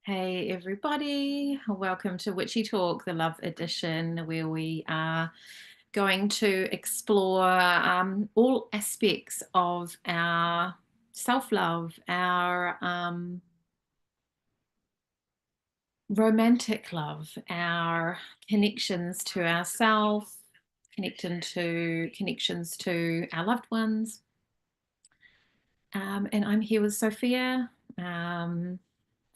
Hey everybody, welcome to Witchy Talk, the Love Edition, where we are going to explore all aspects of our self-love, our romantic love, our connections to ourselves, connections to our loved ones. And I'm here with Sophia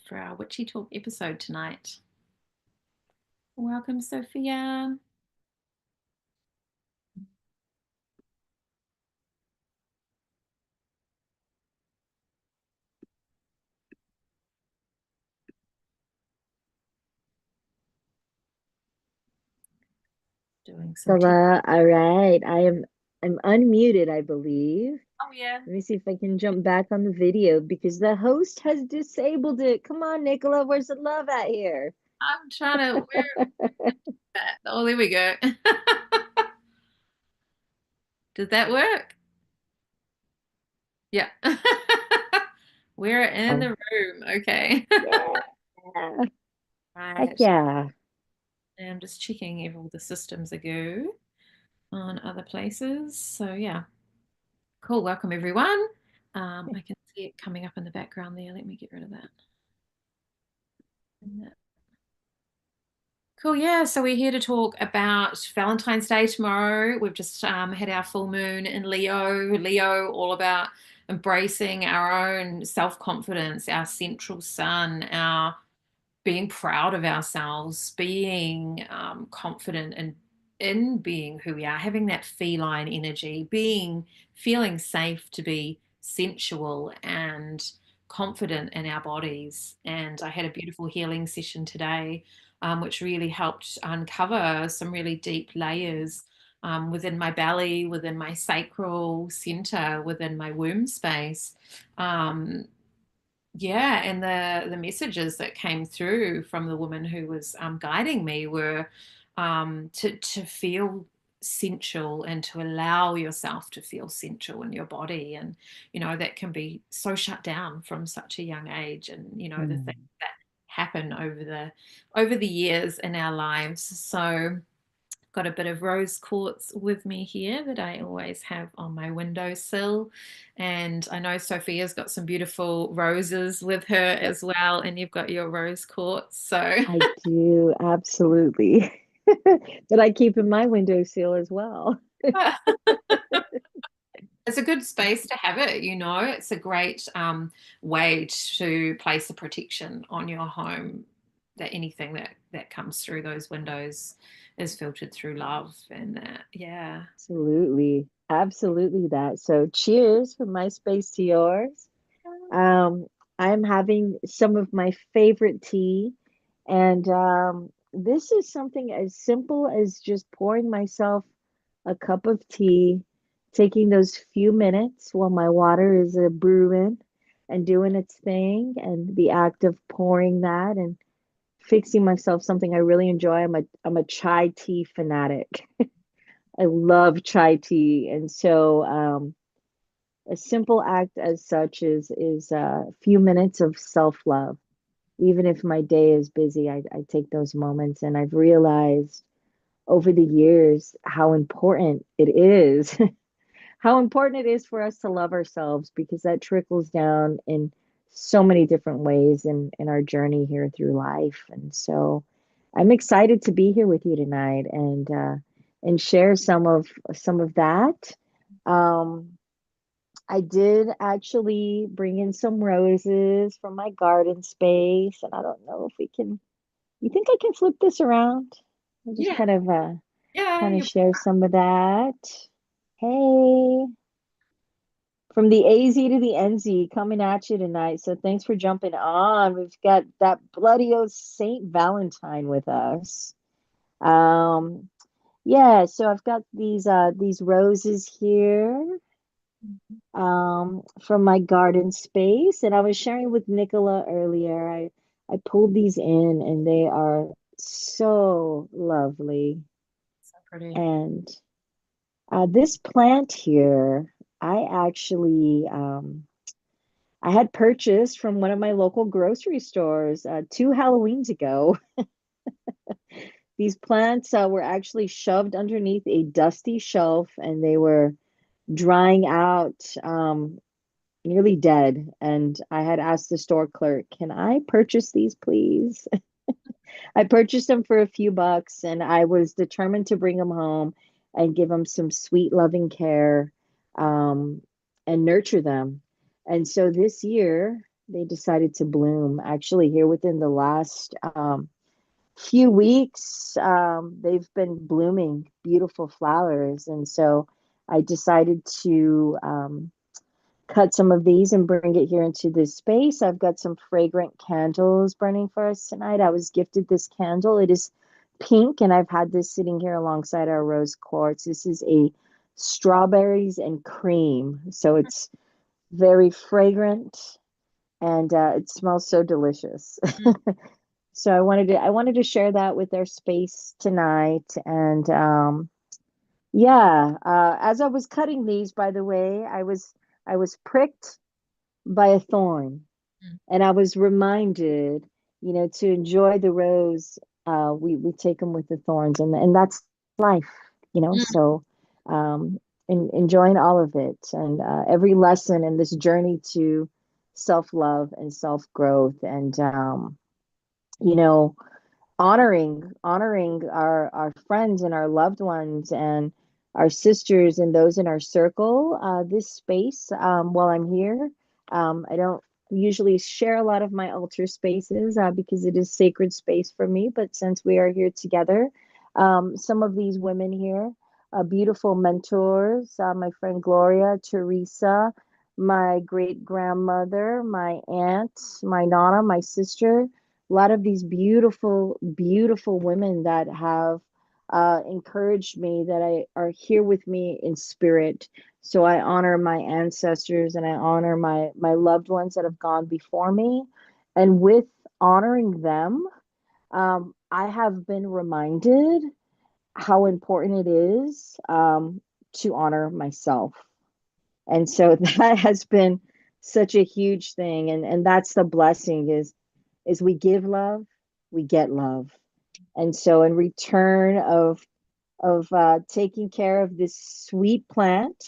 for our Witchy Talk episode tonight. Welcome, Sophia. Doing some tea. Hello. All right. I'm unmuted, I believe. Oh yeah, Let me see if I can jump back on the video because the host has disabled it. Come on, Nicola, where's the love at here? I'm trying to. Where is that? Oh, there we go. Does that work? Yeah. We're in Oh, the room. Okay. yeah. Heck Right. yeah. And I'm just checking if all the systems are go on other places. So yeah, cool. Welcome everyone. I can see it coming up in the background there. Let me get rid of that. Cool, yeah. So we're here to talk about Valentine's Day tomorrow. We've just had our full moon in Leo. Leo, all about embracing our own self-confidence, our central sun, our being proud of ourselves, being confident in being who we are, having that feline energy, feeling safe to be sensual and confident in our bodies. And I had a beautiful healing session today, which really helped uncover some really deep layers within my belly, within my sacral center, within my womb space. Um, yeah, and the messages that came through from the woman who was guiding me were to feel sensual and to allow yourself to feel sensual in your body, and that can be so shut down from such a young age, and the things Hmm. that happen over the years in our lives. So got a bit of rose quartz with me here that I always have on my windowsill. And I know Sophia's got some beautiful roses with her as well. And you've got your rose quartz. So I do, absolutely. But I keep in my windowsill as well. it's a good space to have it. It's a great way to place a protection on your home, that anything that comes through those windows is filtered through love. And that, yeah. Absolutely. Absolutely that. So cheers from my space to yours. Um, I'm having some of my favorite tea, and this is something as simple as just pouring myself a cup of tea, taking those few minutes while my water is brewing and doing its thing, and the act of pouring that and fixing myself something I really enjoy. I'm a chai tea fanatic. I love chai tea, and so a simple act as such is a few minutes of self-love. Even if my day is busy, I take those moments, and I've realized over the years how important it is, how important it is for us to love ourselves because that trickles down in so many different ways in our journey here through life. And so I'm excited to be here with you tonight and share some of that. Um, I did actually bring in some roses from my garden space, and I don't know if we can. You think I can flip this around? I'll just Yeah. kind of Yeah. kind of share some of that. Hey, from the AZ to the NZ coming at you tonight. So thanks for jumping on. We've got that bloody old Saint Valentine with us. Um, yeah, so I've got these roses here from my garden space, and I was sharing with Nicola earlier. I pulled these in, and they are so lovely. So pretty. And this plant here, I actually I had purchased from one of my local grocery stores 2 Halloweens ago. These plants were actually shoved underneath a dusty shelf and they were drying out, nearly dead. And I had asked the store clerk, can I purchase these, please? I purchased them for a few bucks and I was determined to bring them home and give them some sweet, loving care, um, and nurture them. And so this year, they decided to bloom. Actually, here within the last few weeks, they've been blooming beautiful flowers. And so I decided to cut some of these and bring it here into this space. I've got some fragrant candles burning for us tonight. I was gifted this candle. It is pink, and I've had this sitting here alongside our rose quartz. This is a strawberries and cream. So it's very fragrant and it smells so delicious. Mm, So I wanted to share that with our space tonight. And yeah, as I was cutting these, by the way, I was pricked by a thorn. mm, And I was reminded, to enjoy the rose, we take them with the thorns, and that's life, mm, So, um, enjoying all of it and every lesson in this journey to self-love and self-growth, and you know, honoring our friends and our loved ones and our sisters and those in our circle. This space, while I'm here, I don't usually share a lot of my altar spaces because it is sacred space for me. But since we are here together, some of these women here, beautiful mentors, my friend Gloria, Teresa, my great grandmother, my aunt, my nana, my sister, a lot of these beautiful, beautiful women that have encouraged me, that I are here with me in spirit. So I honor my ancestors and I honor my loved ones that have gone before me. And with honoring them, I have been reminded how important it is to honor myself. And so that has been such a huge thing. And that's the blessing is we give love, we get love. And so in return of taking care of this sweet plant,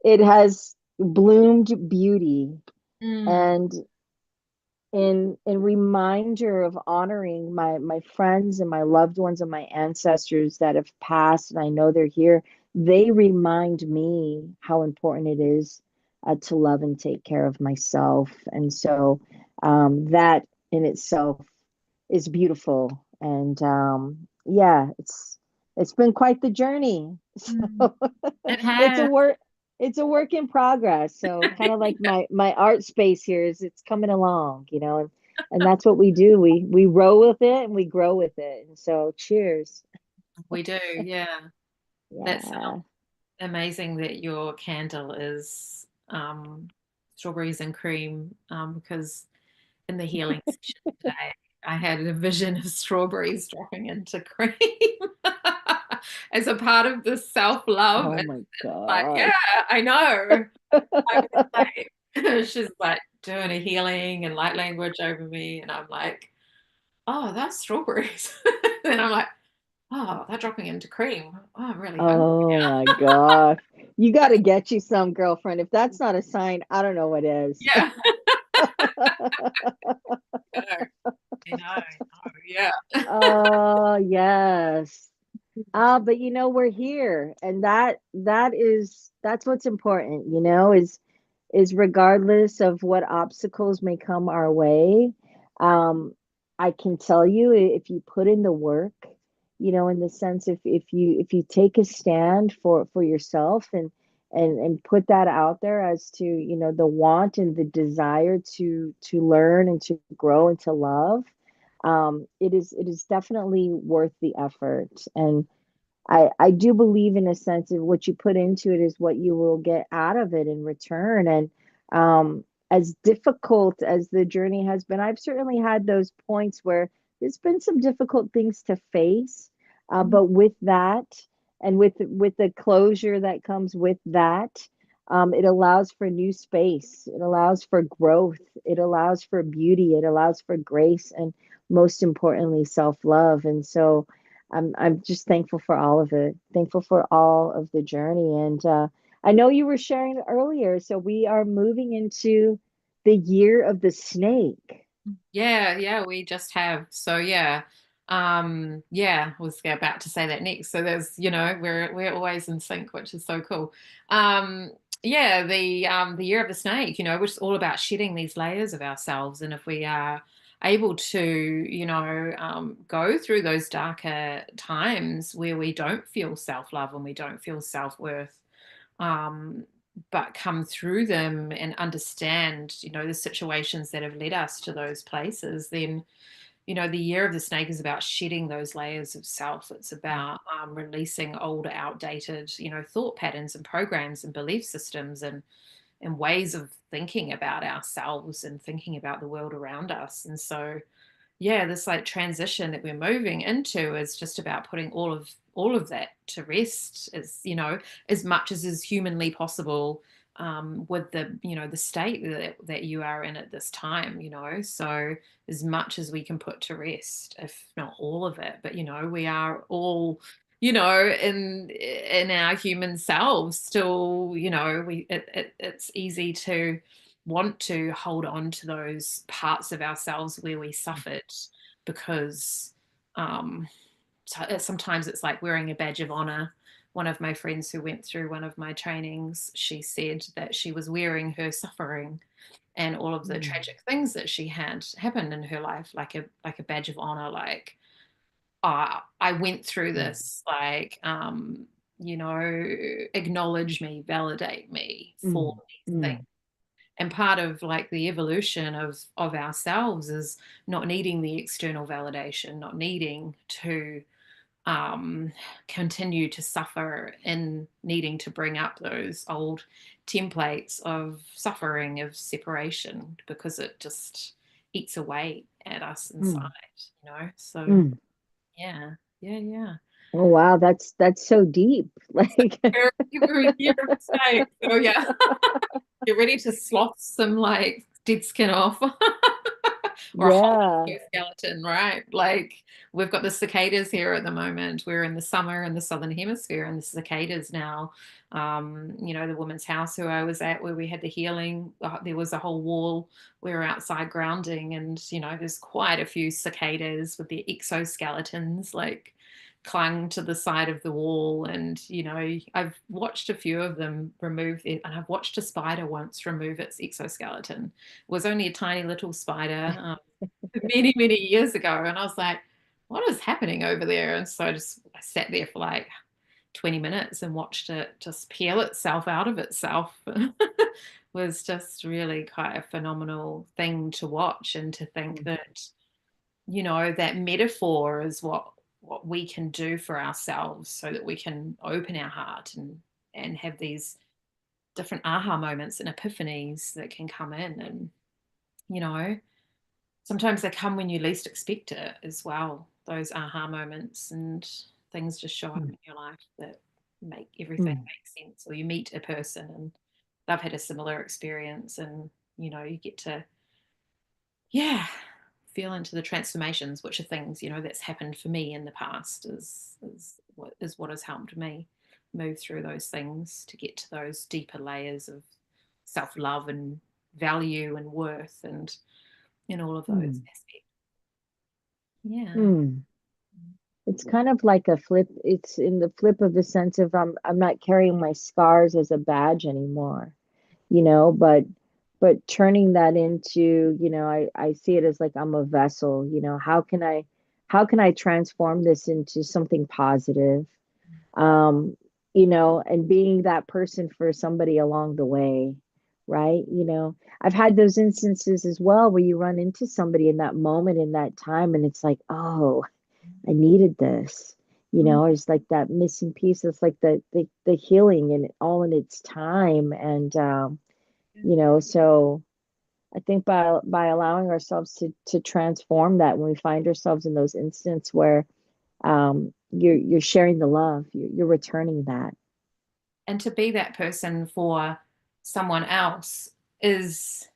it has bloomed beauty. mm, And in reminder of honoring my friends and my loved ones and my ancestors that have passed, and I know they're here, they remind me how important it is to love and take care of myself. And so that in itself is beautiful. And yeah, it's been quite the journey. mm. So It it's a has. work it's a work in progress. So kind of like my art space here is it's coming along, and that's what we do. We roll with it and we grow with it. And so cheers. We do, yeah. That's Yeah. amazing that your candle is strawberries and cream, because in the healing session today, I had a vision of strawberries dropping into cream as a part of the self-love. Oh And my like, yeah, gosh. I know. I was like, she's like doing a healing and light language over me, and I'm like, oh, that's strawberries. And I'm like, oh, they're dropping into cream. Oh, I'm really hungry Oh my gosh. You got to get you some, girlfriend. If that's not a sign, I don't know what is. now. Yeah, I know, yeah. Oh, yes. But we're here, and that's what's important, is regardless of what obstacles may come our way. Um, I can tell you if you put in the work, in the sense if you take a stand for yourself and put that out there as to, the want and the desire to learn and to grow and to love, it is definitely worth the effort. And I do believe in a sense of what you put into it is what you will get out of it in return. And as difficult as the journey has been, I've certainly had those points where there's been some difficult things to face. But with that, and with the closure that comes with that, It allows for new space. It allows for growth. It allows for beauty. It allows for grace, and most importantly, self-love. And so I'm just thankful for all of it. Thankful for all of the journey. And I know you were sharing earlier, so we are moving into the year of the snake. Yeah, yeah, we just have. So yeah. Yeah, I was about to say that next. So there's, we're always in sync, which is so cool. Um, yeah, the year of the snake, which is all about shedding these layers of ourselves. And if we are able to, go through those darker times where we don't feel self-love and we don't feel self-worth, um, but come through them and understand, the situations that have led us to those places, then, the year of the snake is about shedding those layers of self. It's about releasing old, outdated, thought patterns and programs and belief systems and ways of thinking about ourselves and thinking about the world around us. And so, yeah, this like transition that we're moving into is just about putting all of that to rest, as as much as is humanly possible, with the state that you are in at this time. So as much as we can put to rest, if not all of it. But we are all, in our human selves still. It's easy to want to hold on to those parts of ourselves where we suffered, because um, sometimes it's like wearing a badge of honor. One of my friends who went through one of my trainings, she said that she was wearing her suffering and all of the Mm, tragic things that she had happened in her life like a badge of honor. Like, oh, I went through mm, this. Like, acknowledge me, validate me for mm, these things. mm, And part of like the evolution of ourselves is not needing the external validation, not needing to um, continue to suffer in needing to bring up those old templates of suffering, of separation, because it just eats away at us inside. mm, So mm. yeah, yeah, yeah. Oh wow, that's so deep. Like Very year of mistake. So yeah, get ready to slough some like dead skin off. Or a whole yeah. skeleton, right? Like we've got the cicadas here at the moment. We're in the summer in the southern hemisphere, and the cicadas now. The woman's house who I was at, where we had the healing, there was a whole wall. We were outside grounding, and there's quite a few cicadas with their exoskeletons, like clung to the side of the wall. And I've watched a few of them remove it, and I've watched a spider once remove its exoskeleton. It was only a tiny little spider, many, many years ago. And I was like, what is happening over there? And so I sat there for like 20 minutes and watched it just peel itself out of itself. Was just really quite a phenomenal thing to watch, and to think Mm, that, that metaphor is what we can do for ourselves, so that we can open our heart and have these different aha moments and epiphanies that can come in. And you know sometimes they come when you least expect it as well, those aha moments, and things just show up mm, in your life that make everything mm, make sense. Or you meet a person and they've had a similar experience, and you get to, yeah, feel into the transformations, which are things that's happened for me in the past, is what has helped me move through those things to get to those deeper layers of self-love and value and worth, and in all of those mm, aspects. Yeah. mm. It's kind of like a flip. It's in the flip of the sense of I'm not carrying my scars as a badge anymore, but turning that into, I see it as like I'm a vessel, how can I transform this into something positive? um, and being that person for somebody along the way, right? I've had those instances as well where you run into somebody in that moment, in that time, and it's like, oh, I needed this. Mm. It's like that missing piece. It's like the healing and all in its time. And so I think by allowing ourselves to transform that, when we find ourselves in those instances where you're sharing the love, you're returning that. And to be that person for someone else is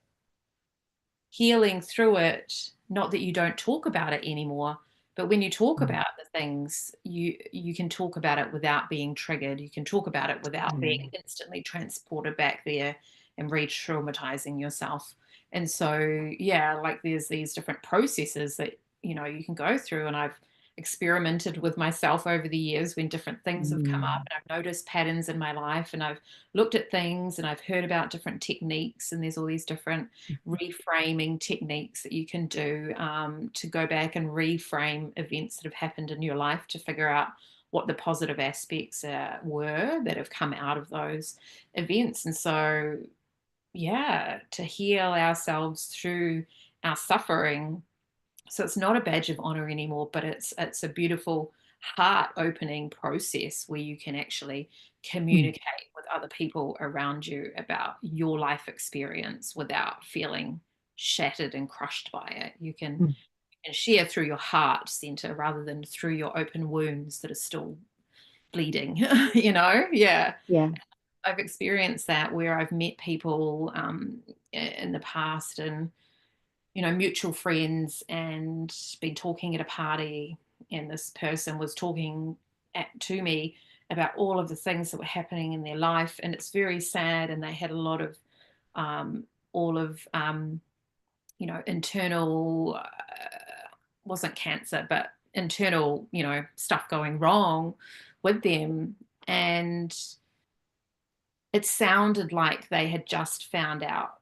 healing through it. Not that you don't talk about it anymore, but when you talk Mm, about the things, you can talk about it without being triggered. You can talk about it without being mm, instantly transported back there and re-traumatizing yourself. And so, yeah, like there's these different processes that you can go through, and I've experimented with myself over the years when different things have come up, mm, and I've noticed patterns in my life, and I've looked at things, and I've heard about different techniques, and there's all these different reframing techniques that you can do, to go back and reframe events that have happened in your life to figure out what the positive aspects were that have come out of those events. And so, yeah, to heal ourselves through our suffering, so it's not a badge of honor anymore, but it's a beautiful heart opening process where you can actually mm, communicate with other people around you about your life experience without feeling shattered and crushed by it. mm. You can share through your heart center rather than through your open wounds that are still bleeding. Yeah, Yeah. I've experienced that where I've met people in the past, and mutual friends, and been talking at a party, and this person was talking to me about all of the things that were happening in their life, and it's very sad, and they had a lot of all of internal, wasn't cancer, but internal, stuff going wrong with them. And it sounded like they had just found out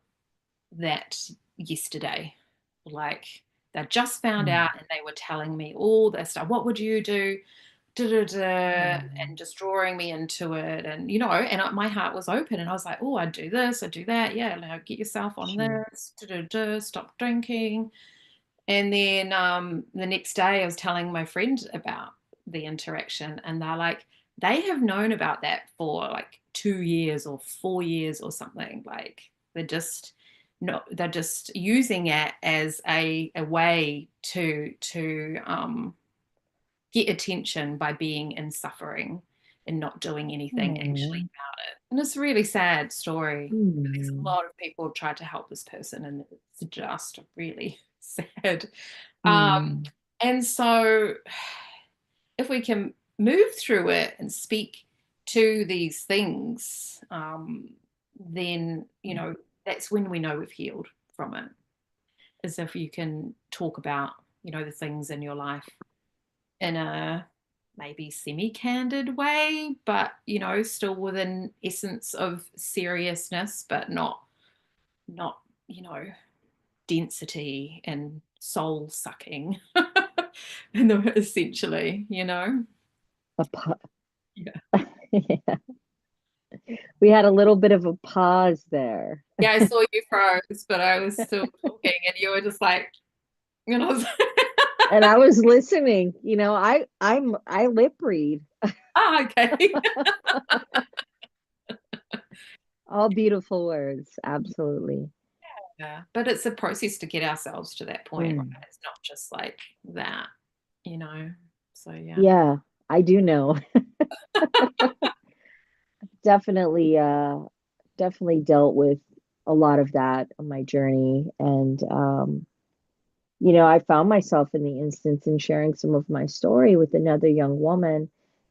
that yesterday. Like they just found Mm, out, and they were telling me all this stuff. What would you do? Da, da, da, mm, and just drawing me into it. And, my heart was open, and I was like, oh, I'd do this, I'd do that. Yeah, get yourself on sure. this, da, da, da, stop drinking. And then the next day, I was telling my friend about the interaction, and they're like, they have known about that for like 2 years or 4 years or something. Like they're just using it as a way to get attention by being in suffering and not doing anything actually Oh, about it. And it's a really sad story. There's a mm, lot of people who have tried to help this person, and it's just really sad. Um, mm, and so, if we can move through it and speak to these things, then, that's when we know we've healed from it. As if you can talk about, the things in your life in a maybe semi-candid way, but still with an essence of seriousness, but not density and soul sucking. And essentially. a pa Yeah. yeah. We had a little bit of a pause there. Yeah, I saw you froze, but I was still talking, and you were just like, I was And I was listening, I lip read. oh, okay. All beautiful words, absolutely. Yeah, but it's a process to get ourselves to that point, right? Mm. It's not just like that, you know. So yeah. Yeah, I do know. Definitely, definitely dealt with a lot of that on my journey. And I found myself in the instance in sharing some of my story with another young woman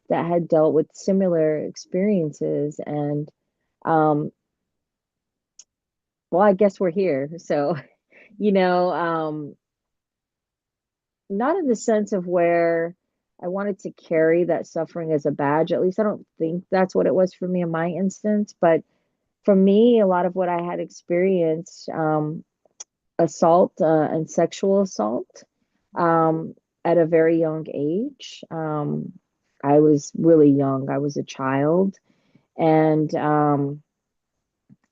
that had dealt with similar experiences. And um, well, I guess we're here. So, you know, um, not in the sense of where I wanted to carry that suffering as a badge. At least I don't think that's what it was for me in my instance. But for me, a lot of what I had experienced, assault and sexual assault um, at a very young age. I was really young. I was a child. And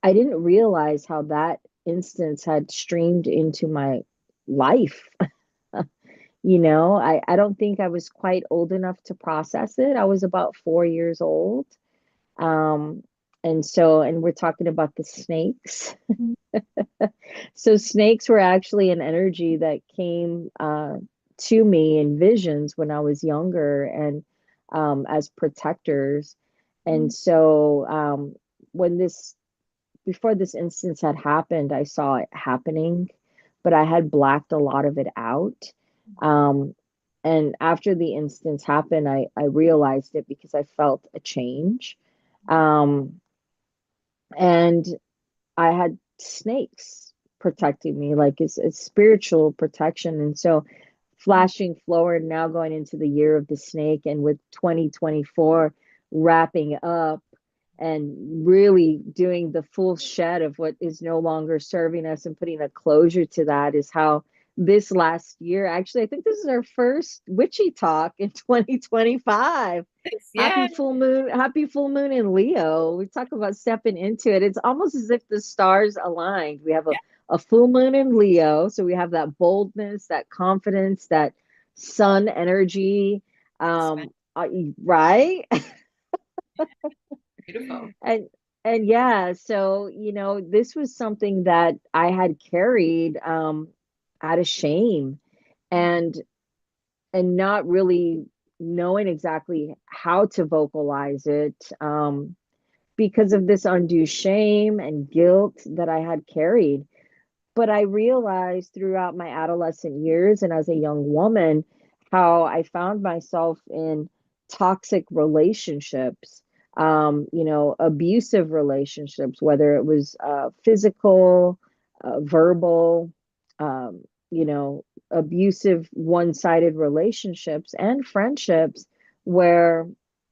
I didn't realize how that instance had streamed into my life. I don't think I was quite old enough to process it. I was about 4 years old. Um, and we're talking about the snakes. So snakes were actually an energy that came to me in visions when I was younger and as protectors. And so when this before this instance had happened, I saw it happening, but I had blacked a lot of it out. Um, and after the instance happened, I realized it because I felt a change. Um, and I had snakes protecting me, like it's spiritual protection. And so, flashing forward now going into the year of the snake, and with 2024 wrapping up and really doing the full shed of what is no longer serving us and putting a closure to that, is how this last year, actually, I think this is our first witchy talk in 2025. Yeah. Happy full moon in Leo. We talk about stepping into it. It's almost as if the stars aligned. We have a full moon in Leo, so we have that boldness, that confidence, that sun energy. Yeah. Um, right? Beautiful. and and yeah, so this was something that I had carried out of shame, and not really knowing exactly how to vocalize it, because of this undue shame and guilt that I had carried. But I realized throughout my adolescent years and as a young woman how I found myself in toxic relationships, abusive relationships, whether it was physical, verbal, um, you know, abusive one sided relationships and friendships where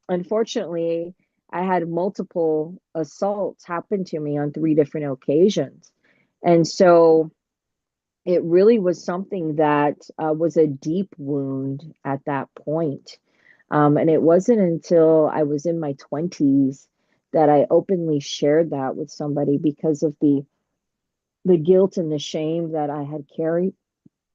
unfortunately I had multiple assaults happen to me on 3 different occasions. And so it really was something that was a deep wound at that point. And it wasn't until I was in my 20s that I openly shared that with somebody because of the guilt and the shame that I had carried.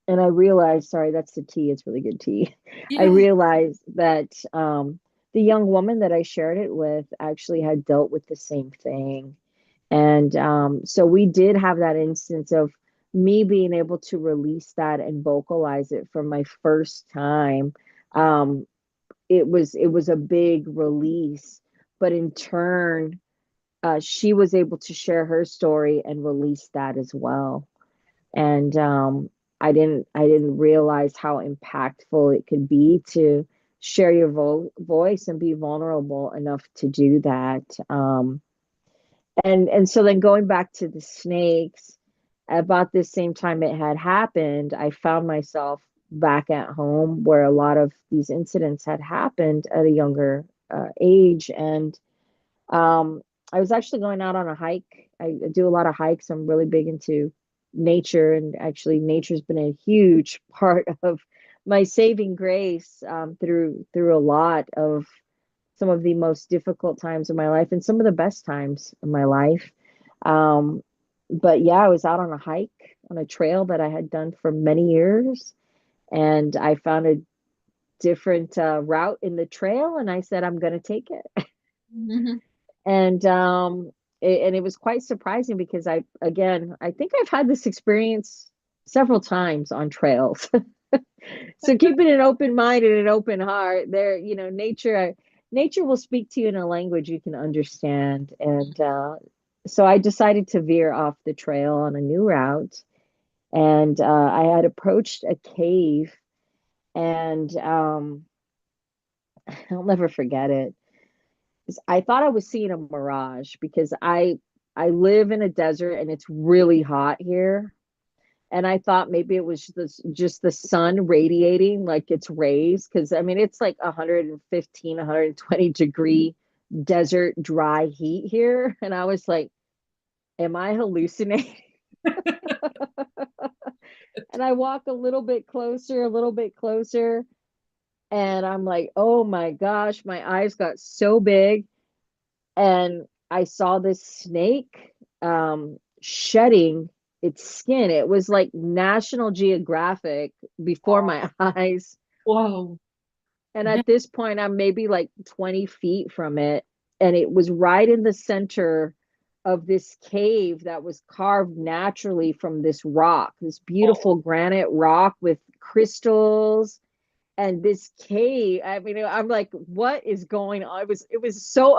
And I realized, sorry, that's the tea. It's really good tea. I Yeah. realized that the young woman that I shared it with actually had dealt with the same thing. And so we did have that instance of me being able to release that and vocalize it for my first time. Um, it was a big release, but in turn, she was able to share her story and release that as well. And I didn't realize how impactful it could be to share your voice and be vulnerable enough to do that. And so then going back to the snakes, about the same time it had happened, I found myself back at home where a lot of these incidents had happened at a younger age. And I was actually going out on a hike. I do a lot of hikes. I'm really big into nature, and actually, nature's been a huge part of my saving grace, through a lot of some of the most difficult times of my life and some of the best times of my life. Um, but yeah, I was out on a hike on a trail that I had done for many years, and I found a different route in the trail, and I said, I'm going to take it. Mhm. And it was quite surprising because I think I've had this experience several times on trails. So keeping an open mind and an open heart there, nature will speak to you in a language you can understand. And so I decided to veer off the trail on a new route. And I had approached a cave, and I'll never forget it. I thought I was seeing a mirage because I live in a desert and it's really hot here. And I thought maybe it was just the sun radiating like its rays, because I mean it's like 115, 120-degree desert dry heat here. And I was like, am I hallucinating? And I walk a little bit closer, and I'm like, oh my gosh, my eyes got so big, and I saw this snake shedding its skin. It was like National Geographic before Oh, my eyes. whoa. And Yeah. at this point, I'm maybe like 20 feet from it. And it was right in the center of this cave that was carved naturally from this rock, this Oh, beautiful granite rock with crystals. And this cave, I mean, I'm like, what is going on? It was so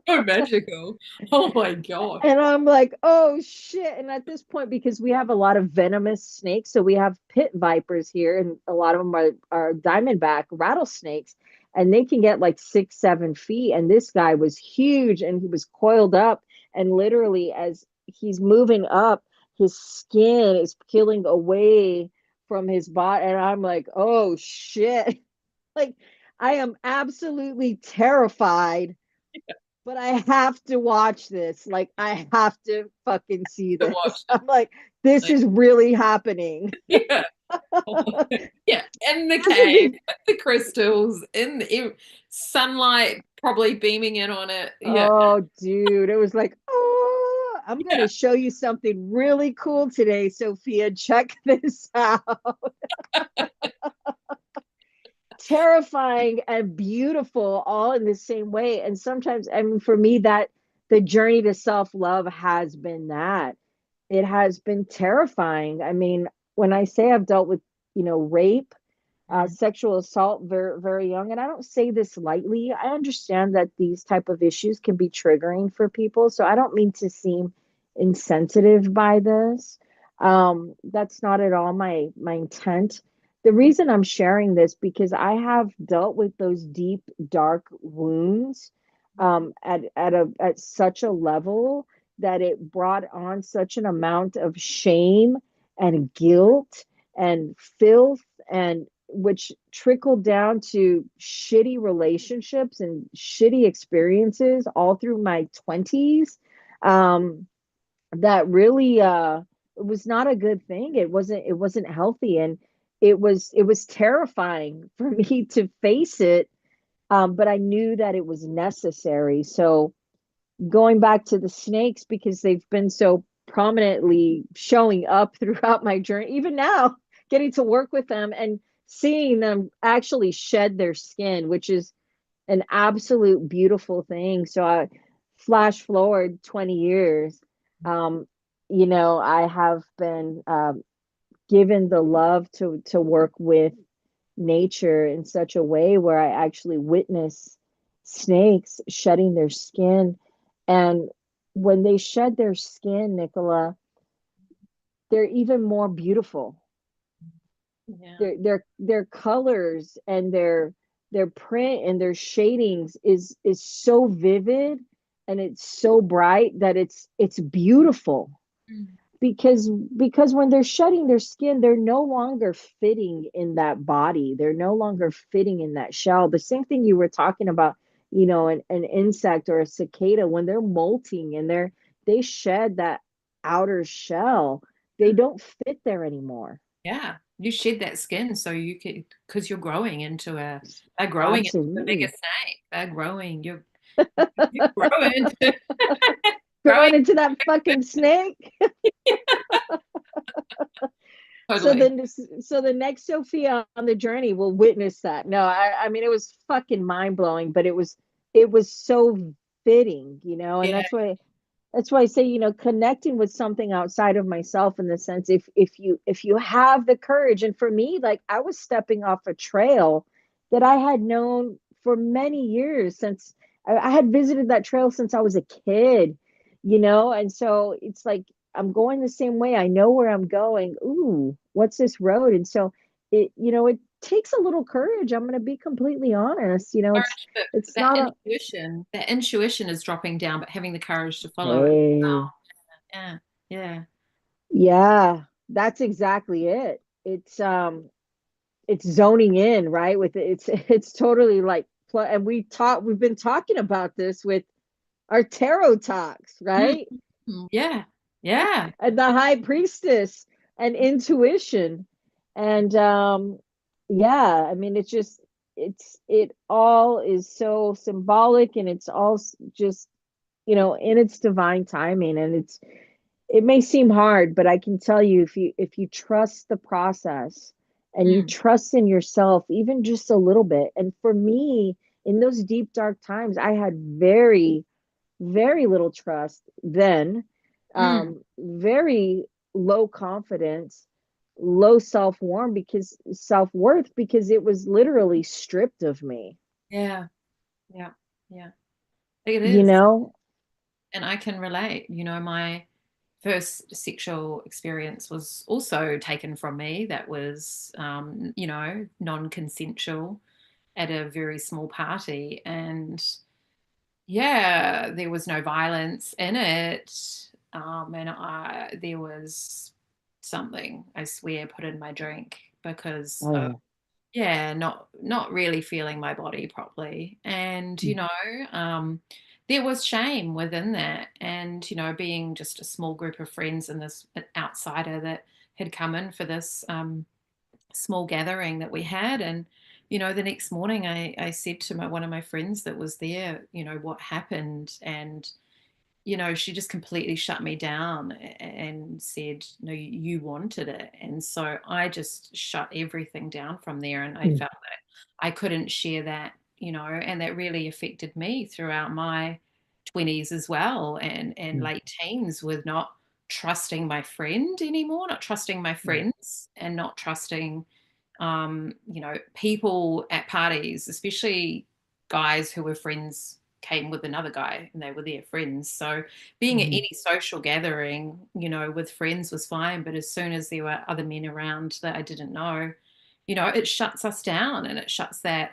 So magical. Oh my gosh. And I'm like, oh shit. And at this point, because we have a lot of venomous snakes, so we have pit vipers here, and a lot of them are diamondback rattlesnakes, and they can get like 6, 7 feet. And this guy was huge and he was coiled up. And literally, as he's moving up, his skin is peeling away from his body. And I'm like, oh shit. Like, I am absolutely terrified, but I have to watch this. Like, I have to fucking see To watch this. I'm like, this it. is really happening. Yeah. Yeah. In the This would cave, be, with the crystals, in the sunlight probably beaming in on it. Yeah. oh, dude. It was like, oh, I'm going Yeah. to show you something really cool today, Sophia. Check this out. Terrifying and beautiful all in the same way. And sometimes, I mean, for me, that the journey to self-love has been that. It has been terrifying. I mean, when I say I've dealt with, rape, Mm. sexual assault very, very young, and I don't say this lightly. I understand that these type of issues can be triggering for people, so I don't mean to seem insensitive by this. That's not at all my intent. The reason I'm sharing this because I have dealt with those deep, dark wounds at such a level that it brought on such an amount of shame and guilt and filth, and which trickled down to shitty relationships and shitty experiences all through my 20s. That really it was not a good thing. It wasn't healthy, and it was terrifying for me to face it. But I knew that it was necessary. So going back to the snakes, because they've been so prominently showing up throughout my journey, even now, getting to work with them and seeing them actually shed their skin, which is an absolute beautiful thing. So I flash forward 20 years. Um, I have been given the love to work with nature in such a way where I actually witness snakes shedding their skin. And when they shed their skin, Nicola, they're even more beautiful. Yeah. Their colors and their print and their shadings is so vivid, and it's so bright that it's beautiful. Mm. Because when they're shedding their skin, they're no longer fitting in that body, they're no longer fitting in that shell. The same thing you were talking about, an insect or a cicada, when they're molting and they shed that outer shell, they don't fit there anymore. Yeah. You shed that skin so you could, because you're growing into they're growing into a bigger Absolutely. snake. You're growing into, growing. Growing into that fucking snake. So Totally. then, so the next Sophia on the journey will witness that. No, I mean, it was fucking mind blowing, but it was so fitting, and Yeah. that's why I say, connecting with something outside of myself, in the sense, if you have the courage. And for me, like, I was stepping off a trail that I had known for many years, since I had visited that trail since I was a kid, and so it's like I'm going the same way. I know where I'm going. Ooh, what's this road? And so it takes a little courage. I'm going to be completely honest. It's Courage, but it's not a that intuition is dropping down, but having the courage to follow it. hey. Yeah. Yeah. Yeah, that's exactly it. It's zoning in, right? With it, it's totally like and we've been talking about this with our tarot talks, Mm. right? Yeah. Yeah. And the high priestess and intuition. And yeah, I mean, it all is so symbolic, and it's all just, in its divine timing. And it may seem hard, but I can tell you, if you trust the process and you Mm. trust in yourself, even just a little bit. And for me, in those deep dark times, I had very, very little trust then, Mm. very low confidence, low self-worth, because it was literally stripped of me. Yeah. Yeah. Yeah. It you is. know? And I can relate. My first sexual experience was also taken from me. That was, non consensual at a very small party. And yeah, there was no violence in it. There was something, I swear, put in my drink because Oh of, yeah. yeah, not really feeling my body properly. And, Mm, there was shame within that. And, being just a small group of friends and this outsider that had come in for this small gathering that we had. And, the next morning I said to one of my friends that was there, what happened. And she just completely shut me down and said, no, you wanted it. And so I just shut everything down from there. And I mm, felt that I couldn't share that, and that really affected me throughout my 20s as well, and mm, late teens, with not trusting my friend anymore, not trusting my mm, friends, and not trusting people at parties, especially guys who were friends, came with another guy and they were their friends. So being at mhm, any social gathering, with friends was fine. But as soon as there were other men around that I didn't know, it shuts us down, and it shuts that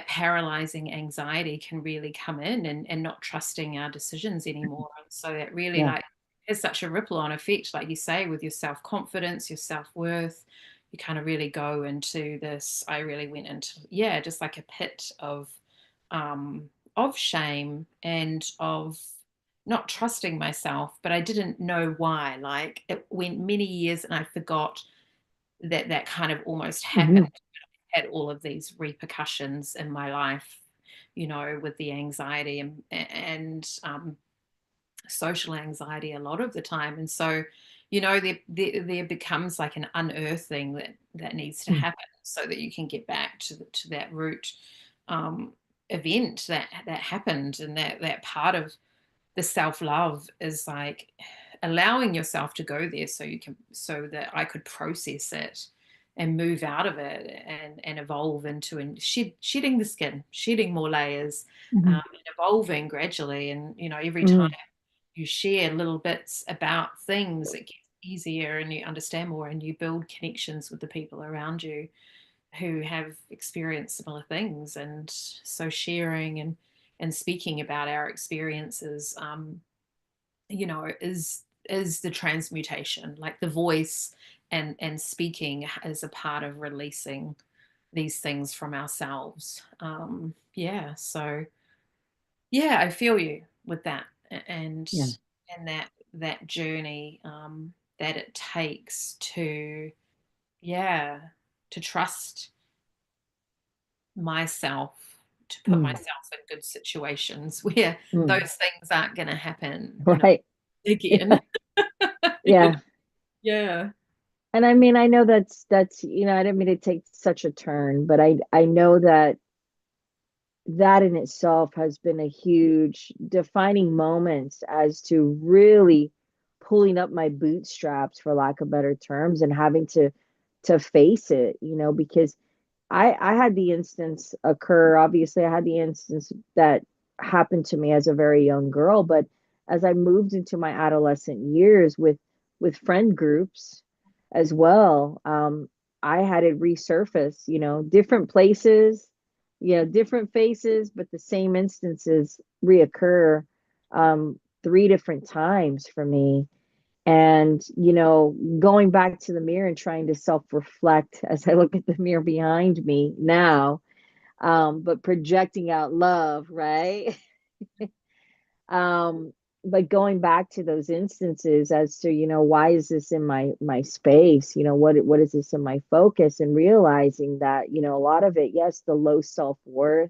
paralyzing anxiety can really come in, and not trusting our decisions anymore. And so that really yeah. like has such a ripple on effect, like you say, with your self-confidence, your self-worth. You kind of really go into this. I really went into, yeah, just like a pit of shame and of not trusting myself, but I didn't know why. Like it went many years and I forgot that that kind of almost happened. Mhm, Had all of these repercussions in my life, with the anxiety and social anxiety a lot of the time. And so, there becomes like an unearthing that needs to mm, happen so that you can get back to that root um, event that happened. And that part of the self-love is like allowing yourself to go there so that I could process it and move out of it, and evolve into, and shedding the skin, shedding more layers, mhm, and evolving gradually. And every time mhm, you share little bits about things, it gets easier, and you understand more, and you build connections with the people around you who have experienced similar things. And so sharing and speaking about our experiences, is the transmutation, like the voice and speaking as a part of releasing these things from ourselves. Yeah, so yeah, I feel you with that. and yeah. and that journey that it takes to, yeah, to trust myself, to put Mm, myself in good situations where those mm. things aren't going to happen, Right. again. Yeah. Yeah. And I mean, I know that's, I didn't mean to take such a turn, but I know that that in itself has been a huge defining moment as to really pulling up my bootstraps, for lack of better terms, and having to face it, because I had the instance occur. Obviously, I had the instance that happened to me as a very young girl, but as I moved into my adolescent years with friend groups as well, I had it resurface, different places, different faces, but the same instances reoccur, three different times for me. And, going back to the mirror and trying to self reflect as I look at the mirror behind me now, but projecting out love, right? um, but going back to those instances as to, why is this in my space? What is this in my focus? And realizing that, a lot of it, yes, the low self-worth,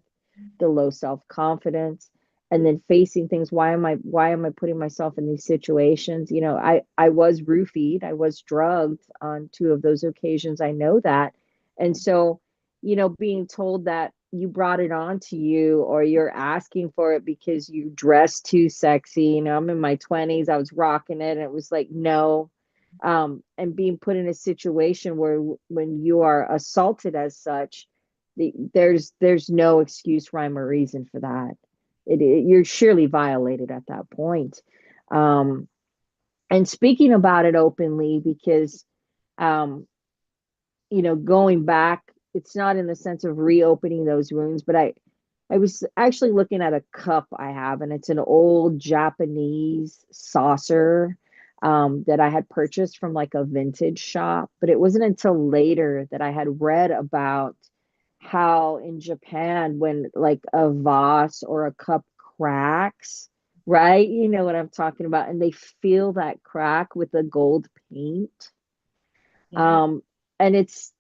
the low self-confidence, and then facing things. Why am I putting myself in these situations? I was roofied, I was drugged on two of those occasions. I know that. And so, being told that you brought it on to you, or you're asking for it because you dress too sexy. I'm in my 20s, I was rocking it, and it was like, no. And being put in a situation where when you are assaulted as such, there's no excuse, rhyme, or reason for that. you're surely violated at that point. Um, and speaking about it openly, because um, going back, it's not in the sense of reopening those wounds, but I was actually looking at a cup I have, and it's an old Japanese saucer that I had purchased from like a vintage shop. But it wasn't until later that I had read about how in Japan, when like a vase or a cup cracks, right? You know what I'm talking about, and they fill that crack with the gold paint. Yeah. Um, and it's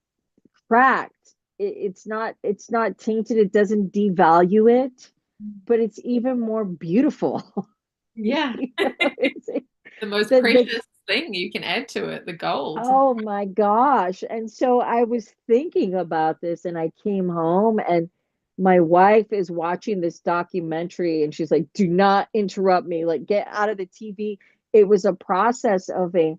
cracked. It's not tainted. It doesn't devalue it, but it's even more beautiful. Yeah. You know, it's The most the precious thing you can add to it, the gold. oh my gosh. And so I was thinking about this, and I came home, and my wife is watching this documentary, and she's like, "Do not interrupt me. Like, get out of the TV." It was a process of a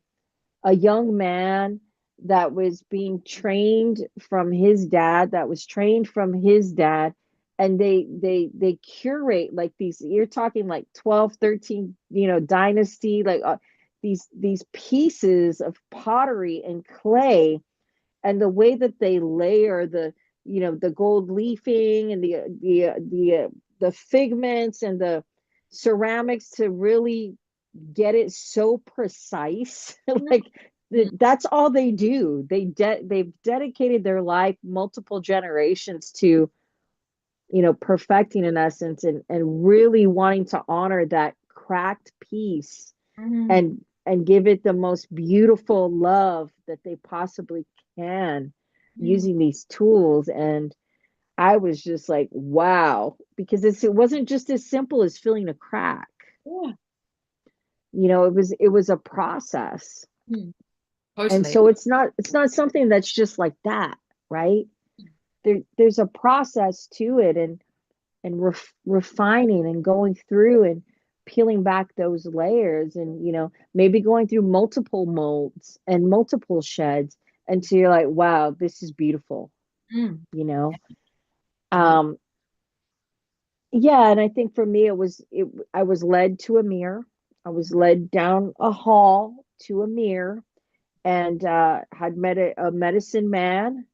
young man that was being trained from his dad, that was trained from his dad, and they curate like these, you're talking like 12, 13, dynasty, like these pieces of pottery and clay, and the way that they layer the gold leafing and the figments and the ceramics to really get it so precise. Like Mhm. that's all they do. They've dedicated their life multiple generations to perfecting in essence, and really wanting to honor that cracked piece, Mhm. and give it the most beautiful love that they possibly can, Mhm. using these tools. And I was just like, wow, because it wasn't just as simple as filling a crack. Yeah. It was a process. Mhm. And Totally. so it's not something that's just like that, right? There's a process to it, and refining and going through and peeling back those layers, and maybe going through multiple molds and multiple sheds until you're like, wow, this is beautiful, Mm. you know. Yeah. um yeah, and I think for me I was led to a mirror. I was led down a hall to a mirror, and had met a medicine man,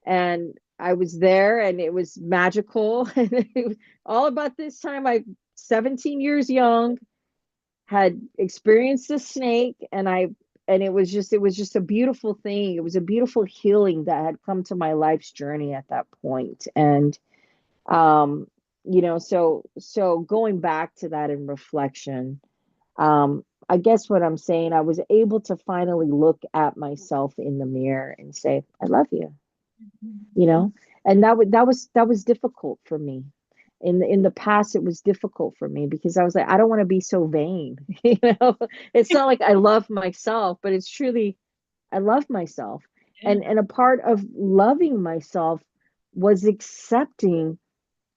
and I was there, and it was magical. And it was all about this time. I 17 years young, had experienced a snake, and it was just a beautiful thing. It was a beautiful healing that had come to my life's journey at that point. And um so going back to that in reflection, I guess what I'm saying, I was able to finally look at myself in the mirror and say, I love you, you know. And that was difficult for me. In the past, it was difficult for me because I was like, I don't want to be so vain. It's not like I love myself, but it's truly, I love myself. Yeah. And a part of loving myself was accepting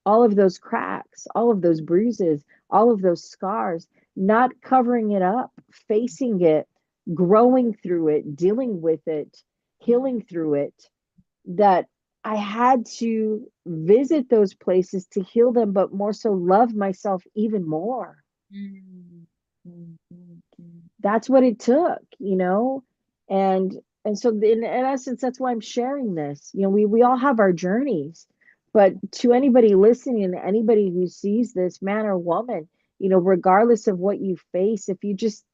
all of those cracks, all of those bruises, all of those scars, not covering it up, facing it, growing through it, dealing with it, healing through it. That I had to visit those places to heal them, but more so love myself even more. Mm. Mm. Mm. Mm. That's what it took. And so in essence, that's why I'm sharing this. We all have our journeys, but to anybody listening and anybody who sees this, man or woman, regardless of what you face, if you just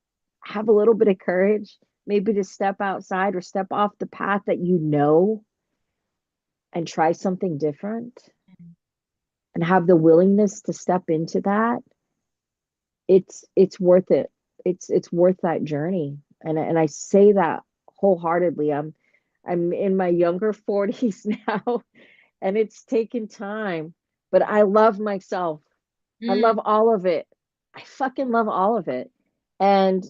have a little bit of courage, maybe to step outside or step off the path that and try something different, and have the willingness to step into that, it's worth it. It's worth that journey. And I say that wholeheartedly. I'm in my younger 40s now, and it's taken time, but I love myself. I Mm. love all of it. I fucking love all of it. And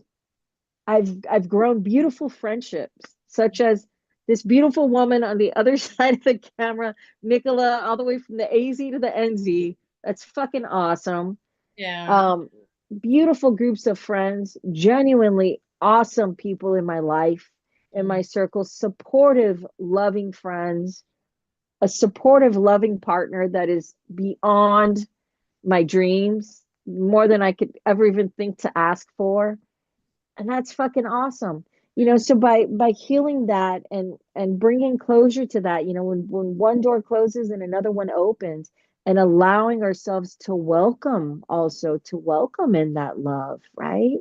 I've grown beautiful friendships, such as this beautiful woman on the other side of the camera, Nicola, all the way from the AZ to the NZ. That's fucking awesome. Yeah. Um, Beautiful groups of friends, genuinely awesome people in my life, in Mm. my circle, supportive, loving friends, a supportive, loving partner that is beyond my dreams more than I could ever even think to ask for. And that's fucking awesome. So by healing that and bringing closure to that, when one door closes and another one opens, and allowing ourselves to welcome, also to welcome in that love, right?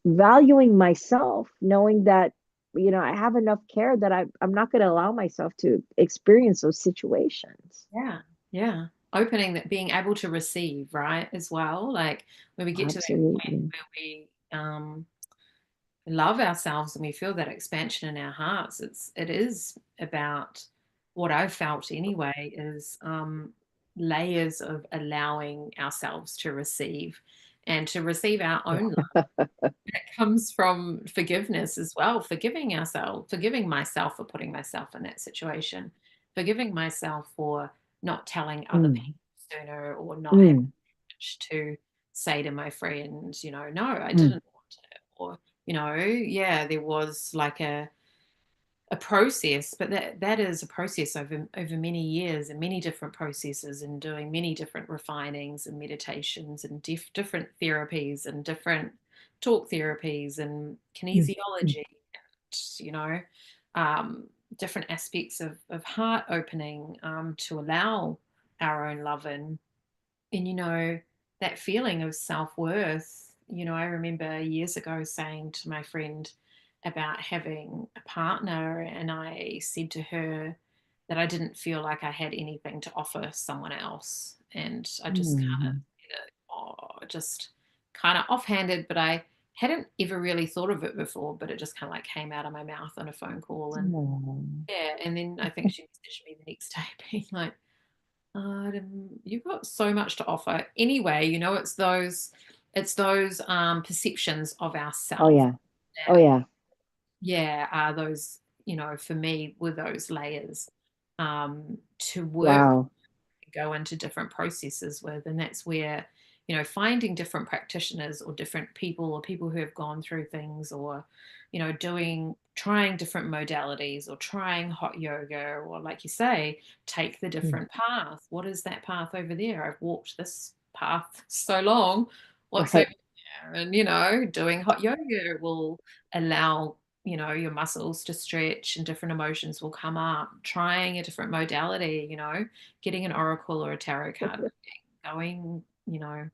Valuing myself, knowing that I have enough care that I'm not going to allow myself to experience those situations. Yeah, yeah. Opening that, being able to receive, right, as well. Like when we get to that point Absolutely. where we love ourselves and we feel that expansion in our hearts, it is about what I've felt anyway is layers of allowing ourselves to receive and to receive our own love. It comes from forgiveness as well, forgiving ourselves, forgiving myself for putting myself in that situation, forgiving myself for not telling other people Mm, sooner or not having mm, much to say to my friends, no, I mm, didn't want it. Or, yeah, there was like a process, but that is a process over many years and many different processes and doing many different refinings and meditations and different therapies and different talk therapies and mm, mm, kinesiology and um, different aspects of heart opening to allow our own love in. And that feeling of self-worth, I remember years ago saying to my friend about having a partner, and I said to her that I didn't feel like I had anything to offer someone else. And I just kind of mm, said it, just kind of offhanded, but I hadn't ever really thought of it before, but it just kind of like came out of my mouth on a phone call. And mm. yeah, and then I think she messaged me the next day being like, you've got so much to offer. Anyway, it's those perceptions of Oh ourselves yeah. Oh that, yeah. yeah, are those, for me, were those layers to work, Wow. go into different processes with. And that's where, finding different practitioners or different people or people who have gone through things or, trying different modalities or trying hot yoga or, like you say, take the Mm. different path. What is that path over there? I've walked this path so long. What's over Right. there? And, doing hot yoga will allow your muscles to stretch and different emotions will come up. Trying a different modality, getting an oracle or a tarot card reading, going,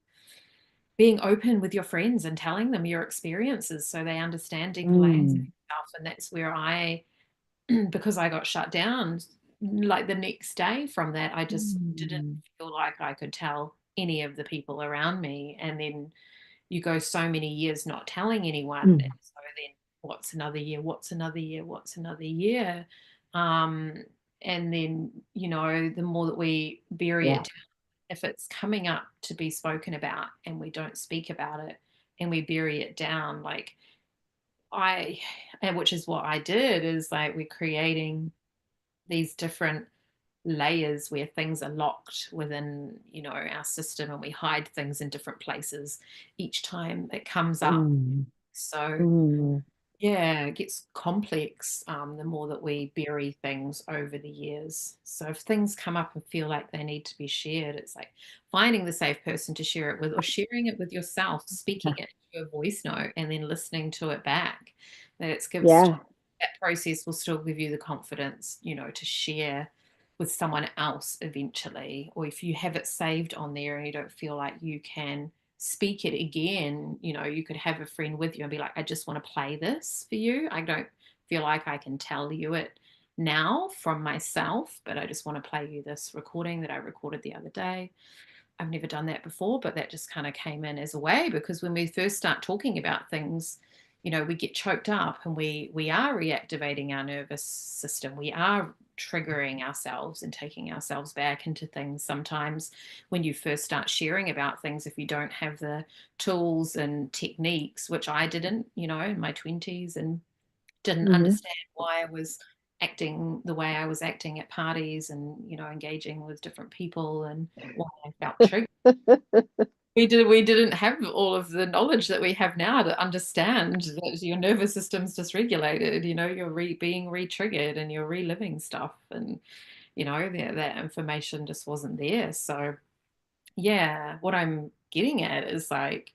being open with your friends and telling them your experiences so they understand deeper layers of Mm, yourself. And that's where because I got shut down, like the next day from that, I just didn't mm, feel like I could tell any of the people around me. And then you go so many years not telling anyone. And mm. so then what's another year? What's another year? What's another year? Um, and then, the more that we bury Yeah. it, if it's coming up to be spoken about and we don't speak about it and we bury it down, like I, and which is what I did, is like we're creating these different layers where things are locked within our system and we hide things in different places each time it comes up. Mm, So mm, yeah, it gets complex the more that we bury things over the years. So if things come up and feel like they need to be shared, it's like finding the safe person to share it with or sharing it with yourself, speaking it to a voice note and then listening to it back. That it gives yeah. that process will still give you the confidence, to share with someone else eventually. Or if you have it saved on there and you don't feel like you can speak it again, you could have a friend with you and be like, I just want to play this for you. I don't feel like I can tell you it now from myself, but I just want to play you this recording that I recorded the other day. I've never done that before, but that just kind of came in as a way because when we first start talking about things, we get choked up and we are reactivating our nervous system. We are triggering ourselves and taking ourselves back into things. Sometimes when you first start sharing about things, if you don't have the tools and techniques, which I didn't, in my 20s and didn't Hmm. understand why I was acting the way I was acting at parties and, engaging with different people and why I felt triggered. We didn't have all of the knowledge that we have now to understand that your nervous system's dysregulated, you're being re-triggered and you're reliving stuff and that information just wasn't there. So yeah, what I'm getting at is like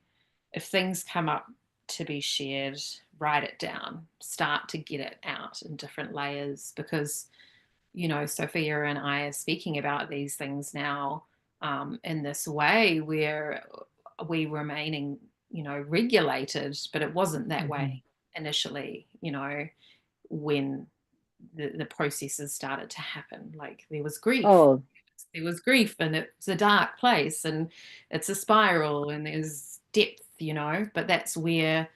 if things come up to be shared, write it down, start to get it out in different layers because, Sophia and I are speaking about these things now in this way where we remaining, regulated, but it wasn't that way Mhm. initially, when the processes started to happen. Like Oh, there was grief, and it's a dark place, and it's a spiral, and there's depth, But that's where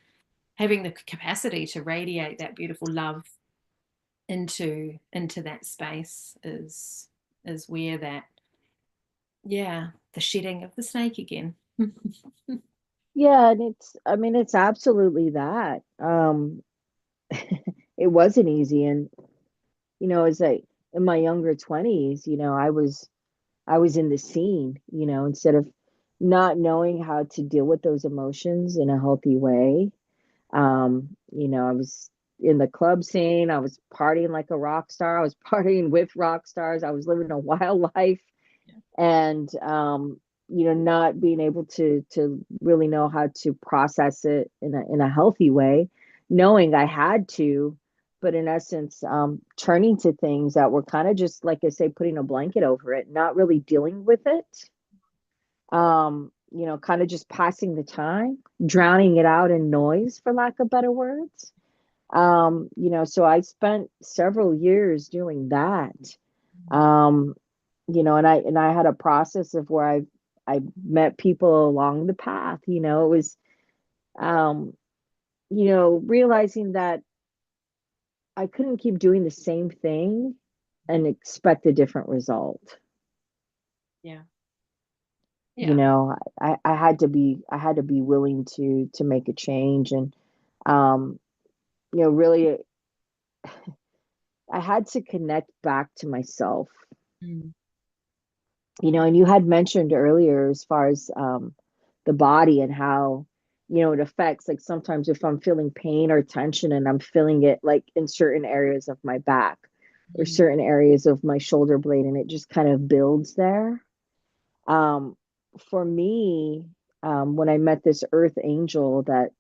having the capacity to radiate that beautiful love into that space is where that, yeah, the shedding of the snake again. yeah, and I mean, it's absolutely that. It wasn't easy. And, as in my younger 20s, I was in the scene, instead of not knowing how to deal with those emotions in a healthy way. I was in the club scene. I was partying like a rock star. I was partying with rock stars. I was living a wild life, Yeah. and not being able to really know how to process it in a healthy way, knowing I had to, but in essence, turning to things that were kind of just like I say, putting a blanket over it, not really dealing with it. Kind of just passing the time, drowning it out in noise, for lack of better words. So I spent several years doing that. Um, and I had a process of where I met people along the path. It was um, realizing that I couldn't keep doing the same thing and expect a different result. Yeah. You Yeah. know, I had to be willing to make a change. And really, I had to connect back to myself. Mm. And you had mentioned earlier as far as the body and how it affects, like, sometimes if I'm feeling pain or tension and I'm feeling it like in certain areas of my back or Mm. certain areas of my shoulder blade, and it just kind of builds there. Um, for me, when I met this earth angel, that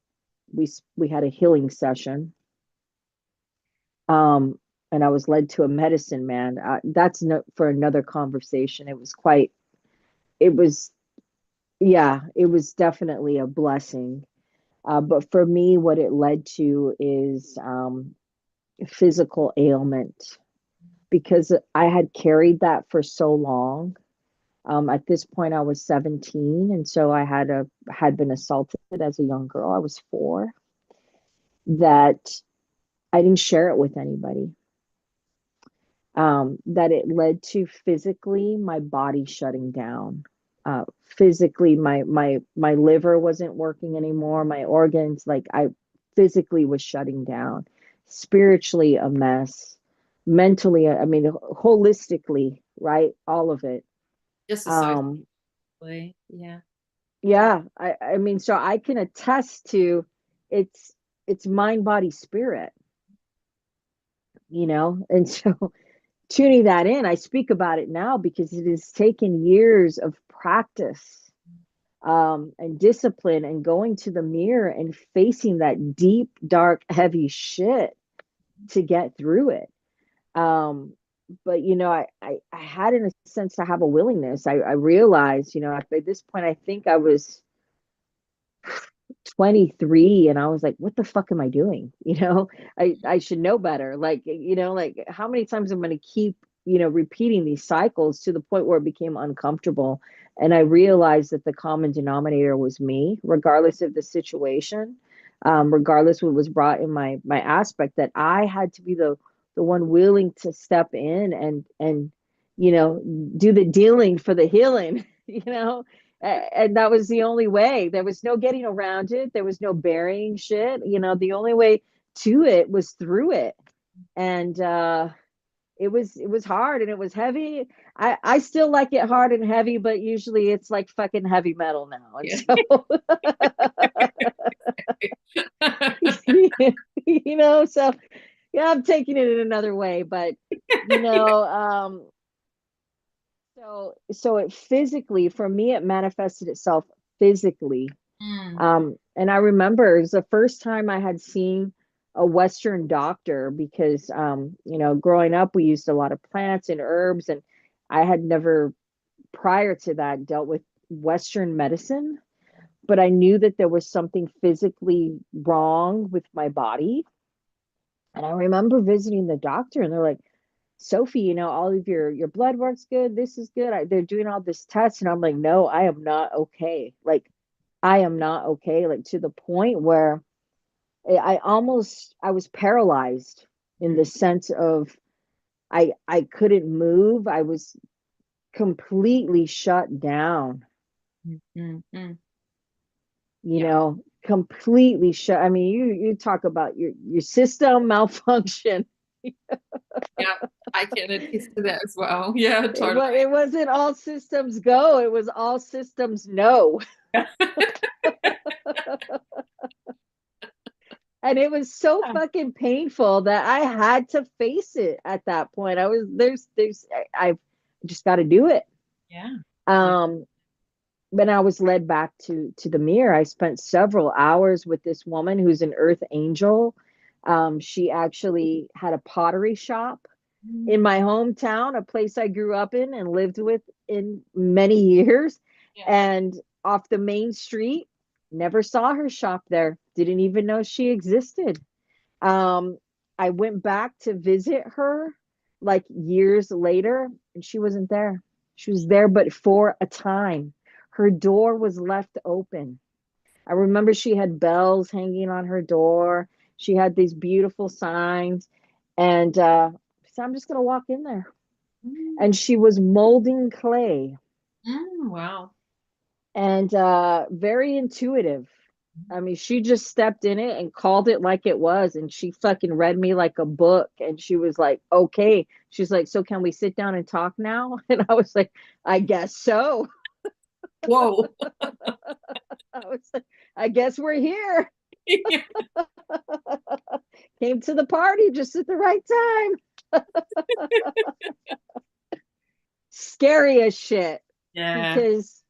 we had a healing session, um, and I was led to a medicine man. That's no, for another conversation. It was Yeah, it was definitely a blessing. But for me, what it led to is physical ailment, because I had carried that for so long. At this point, I was 17, and so I had been assaulted as a young girl. I was 4. That I didn't share it with anybody. That it led to physically my body shutting down. Physically, my liver wasn't working anymore. My organs, like, I physically was shutting down. Spiritually, a mess. Mentally, I mean, holistically, right? All of it. Um, Disassociatively. Yeah. Yeah. yeah, I mean, so I can attest to it's it's mind, body, spirit, and so tuning that in, I speak about it now because it has taken years of practice, and discipline, and going to the mirror and facing that deep, dark, heavy shit to get through it. But I had, in a sense, to have a willingness. I realized, at this point, I think I was 23, and I was like, what the fuck am I doing? I should know better. Like, how many times I'm going to keep, repeating these cycles to the point where it became uncomfortable. And I realized that the common denominator was me, regardless of the situation, regardless what was brought in my aspect, that I had to be the one willing to step in and do the dealing for the healing. And that was the only way. There was no getting around it. There was no burying shit. The only way to it was through it. And it was hard, and it was heavy. I still like it hard and heavy, but usually it's like fucking heavy metal now. And Yeah. so so yeah, I'm taking it in another way. But you know, um, so So it physically, for me, it manifested itself physically. Mm. And I remember it was the first time I had seen a Western doctor because, growing up, we used a lot of plants and herbs, and I had never prior to that dealt with Western medicine, but I knew that there was something physically wrong with my body. And I remember visiting the doctor, and they're like, Sophie, all of your blood work's good. This is good. They're doing all this tests. And I'm like, no, I am not okay. Like, I am not okay. Like, to the point where I was paralyzed in the sense of I couldn't move. I was completely shut down, Mm, mm, mm. you Yeah. know, completely shut. I mean, you talk about your system malfunction. Yeah. I can attest to that as well. Yeah, totally. It wasn't all systems go, it was all systems no. And it was so fucking painful that I had to face it at that point. I was I've just got to do it. Yeah. Yeah. Um, when I was led back to the mirror, I spent several hours with this woman who's an earth angel. She actually had a pottery shop in Mm. my hometown, a place I grew up in and lived with in many years. Yeah. And off the main street, never saw her shop there, didn't even know she existed. Um, I went back to visit her like years later, and she wasn't there. She was there, but for a time. Her door was left open. I remember she had bells hanging on her door. She had these beautiful signs. And so I'm just going to walk in there. Mm. And she was molding clay Mm, wow. and very intuitive. I mean, she just stepped in it and called it like it was. And she fucking read me like a book. And she was like, okay. She's like, so can we sit down and talk now? And I was like, I guess so. Whoa. I was like, I guess we're here. Came to the party just at the right time. Scary as shit Yeah. because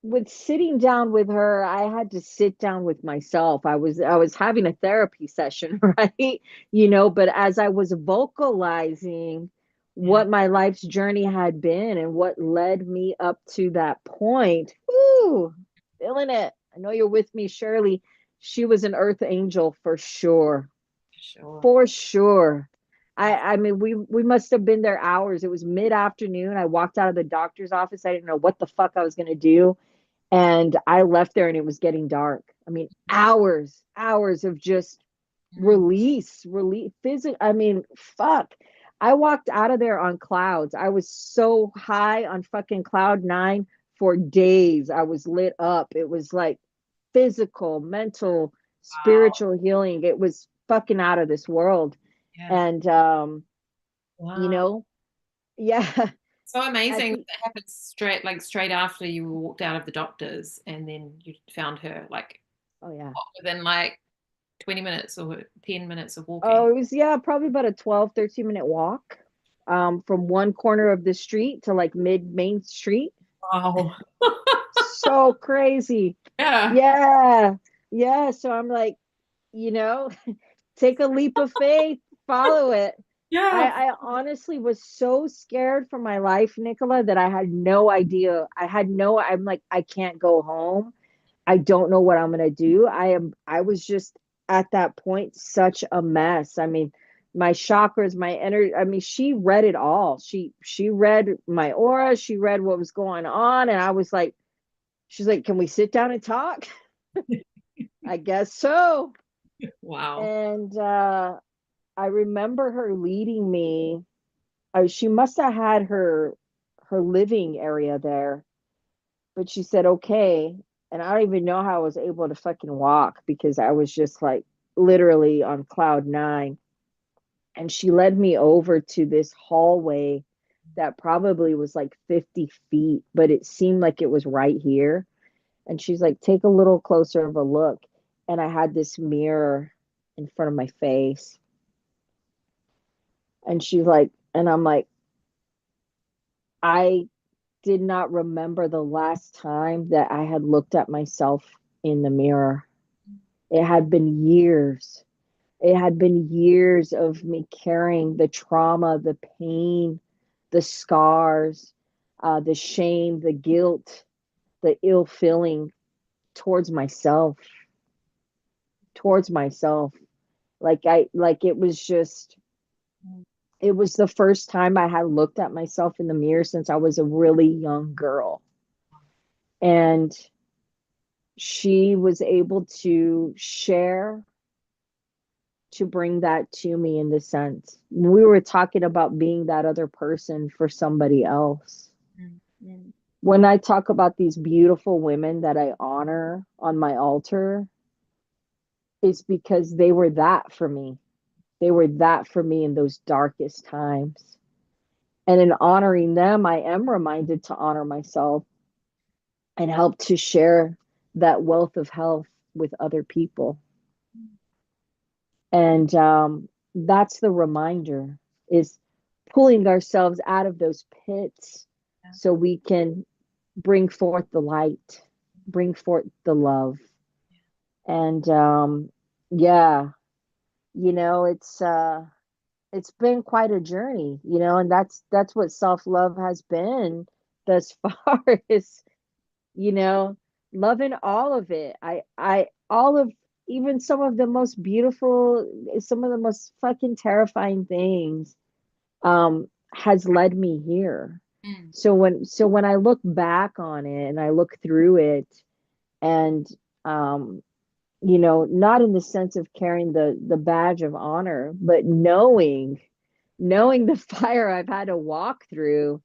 with sitting down with her, I had to sit down with myself. I was having a therapy session, right? But as I was vocalizing Yeah. what my life's journey had been and what led me up to that point, whoo, feeling it. I know you're with me, Shirley. She was an earth angel for sure. Sure. For sure. Yeah. I mean we must have been there hours. It was mid-afternoon. I walked out of the doctor's office. I didn't know what the fuck I was gonna do. And I left there and it was getting dark. I mean, hours of just Mm. release, physical. I mean, fuck. I walked out of there on clouds. I was so high on fucking cloud nine for days. I was lit up. It was like physical, mental, Wow. spiritual healing. It was fucking out of this world. Yeah. And you Wow. know, yeah, So at amazing the that happened straight after you walked out of the doctor's and then you found her like oh yeah. within like 20 minutes or 10 minutes of Oh, walking. it was, yeah, probably about a 12, 13-minute walk from one corner of the street to like mid Main Street. Wow. So crazy. Yeah. Yeah. Yeah. So I'm like, you know, take a leap of faith, follow it. Yeah. I honestly was so scared for my life, Nicola, that I had no idea. I'm like, I can't go home. I don't know what I'm gonna do. I was just at that point such a mess. I mean, my chakras, my energy, I mean, she read it all. She read my aura, she read what was going on, and I was like, she's like, "Can we sit down and talk?" I guess so. Wow. And I remember her leading me. She must have had her living area there, but she said, okay. And I don't even know how I was able to fucking walk because I was just like literally on cloud nine. And she led me over to this hallway that probably was like 50 feet, but it seemed like it was right here. And she's like, take a little closer of a look. And I had this mirror in front of my face. And she's like, and I'm like, I did not remember the last time that I had looked at myself in the mirror. It had been years. It had been years of me carrying the trauma, the pain, the scars, the shame, the guilt, the ill feeling towards myself, towards myself. Like it was just, it was the first time I had looked at myself in the mirror since I was a really young girl. And she was able to share, to bring that to me in the sense we were talking about being that other person for somebody else. Mm. When I talk about these beautiful women that I honor on my altar, it's because they were that for me. They were that for me in those darkest times. And in honoring them, I am reminded to honor myself and help to share that wealth of health with other people. And that's the reminder, is pulling ourselves out of those pits Yeah. so we can bring forth the light, bring forth the love. And yeah, it's been quite a journey, and that's what self-love has been thus far, is, you know, loving all of it. All of, even some of the most beautiful, some of the most fucking terrifying things, has led me here. Mm. So when I look back on it and I look through it, and um, not in the sense of carrying the badge of honor, but knowing the fire I've had to walk through,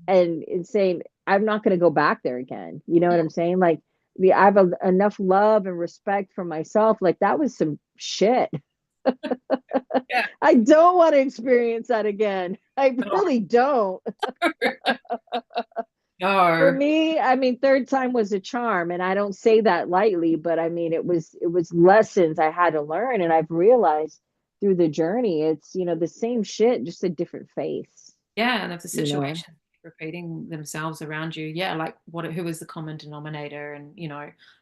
and saying I'm not going to go back there again. You know what I'm saying? Like, I have enough love and respect for myself. Like, that was some shit. Yeah. I don't want to experience that again. I No. really don't. For No. me, I mean, third time was a charm, and I don't say that lightly, but I mean, it was lessons I had to learn, and I've realized through the journey, it's, the same shit, just a different face, Yeah, and if the you know. situation repeating themselves around you, yeah, like who was the common denominator? And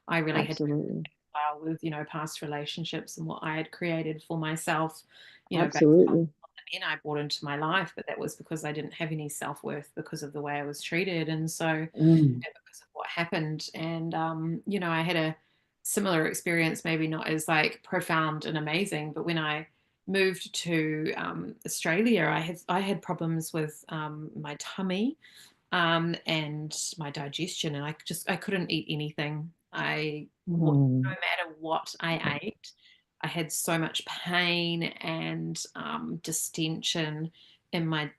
I really had to Absolutely. reconcile with past relationships and what I had created for myself, based on Absolutely. the men I brought into my life, but that was because I didn't have any self-worth because of the way I was treated, and so Mm. because of what happened. And I had a similar experience, maybe not as like profound and amazing, but when I moved to Australia, I had problems with my tummy and my digestion, and I couldn't eat anything. No Mm. matter what I ate, I had so much pain and distension in my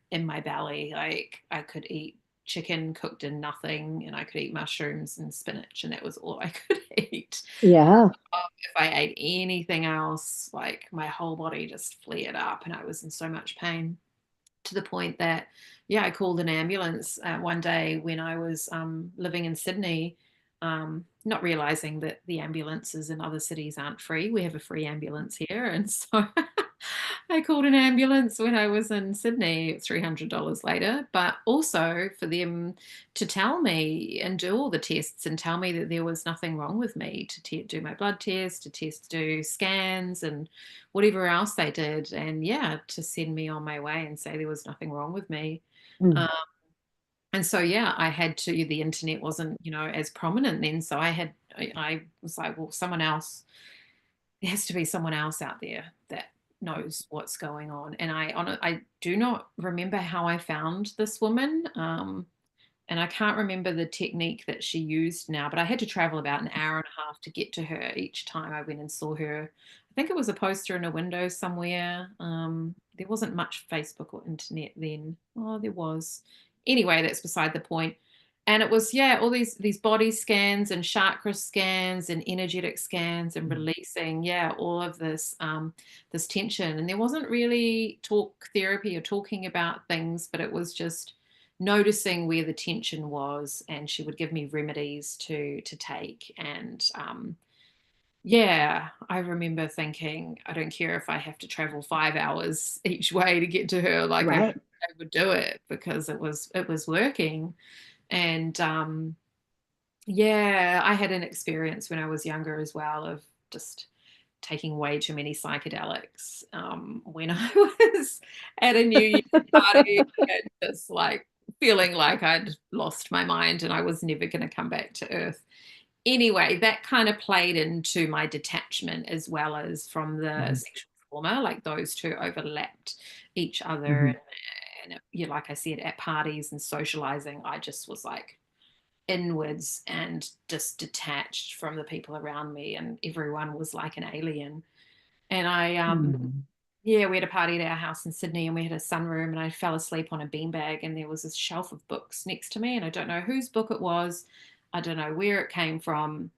belly. Like I could eat chicken cooked in nothing, and I could eat mushrooms and spinach, and that was all I could eat. Yeah. If I ate anything else, like my whole body just flared up, and I was in so much pain, to the point that, yeah, I called an ambulance one day when I was living in Sydney, not realizing that the ambulances in other cities aren't free. We have a free ambulance here. And so I called an ambulance when I was in Sydney, $300 later, but also for them to tell me and do all the tests and tell me that there was nothing wrong with me, to do my blood test, do scans and whatever else they did. And yeah, to send me on my way and say there was nothing wrong with me. Mm. Um, and so, yeah, I had to, the internet wasn't, as prominent then. So I was like, well, there has to be someone else out there that knows what's going on. And I do not remember how I found this woman. And I can't remember the technique that she used now, but I had to travel about an hour and a half to get to her each time I went and saw her. I think it was a poster in a window somewhere. There wasn't much Facebook or internet then. Oh, there was. Anyway, that's beside the point. And it was, yeah, all these body scans and chakra scans and energetic scans and releasing, yeah, all of this tension. And there wasn't really talk therapy or talking about things, but it was just noticing where the tension was, and she would give me remedies to take. And yeah, I remember thinking, I don't care if I have to travel 5 hours each way to get to her, like I Right. I would do it because it was working. And yeah, I had an experience when I was younger as well of just taking way too many psychedelics when I was at a New Year's party and just like feeling like I'd lost my mind and I was never going to come back to Earth. Anyway, that kind of played into my detachment as well as from the Mhm. sexual trauma. Like those two overlapped each other. Mhm. And yeah, like I said, at parties and socializing, I just was like inwards and just detached from the people around me, and everyone was like an alien. And Mhm. yeah, we had a party at our house in Sydney and we had a sunroom, and I fell asleep on a beanbag, and there was this shelf of books next to me, and I don't know whose book it was. I don't know where it came from,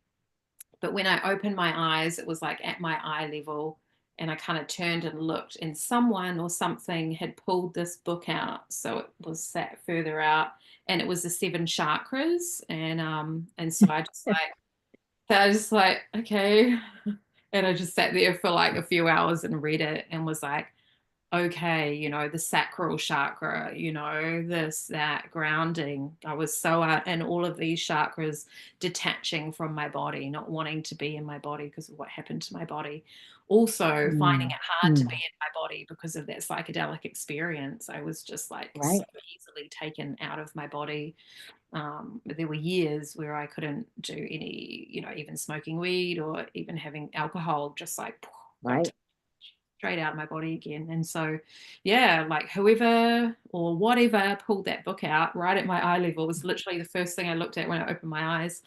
but when I opened my eyes, it was like at my eye level. And I kind of turned and looked, and someone or something had pulled this book out. So it was sat further out, and it was the seven chakras. And so I just like, okay. And I just sat there for like a few hours and read it and was like, okay, the sacral chakra, this, that, grounding. I was so out in all of these chakras, detaching from my body, not wanting to be in my body because of what happened to my body. Also, finding Mhm. it hard to be Mhm. in my body because of that psychedelic experience. I was just like so Right. easily taken out of my body. There were years where I couldn't do any, even smoking weed or even having alcohol, just like got Right. straight out of my body again. And so, yeah, like whoever or whatever pulled that book out right at my eye level was literally the first thing I looked at when I opened my eyes.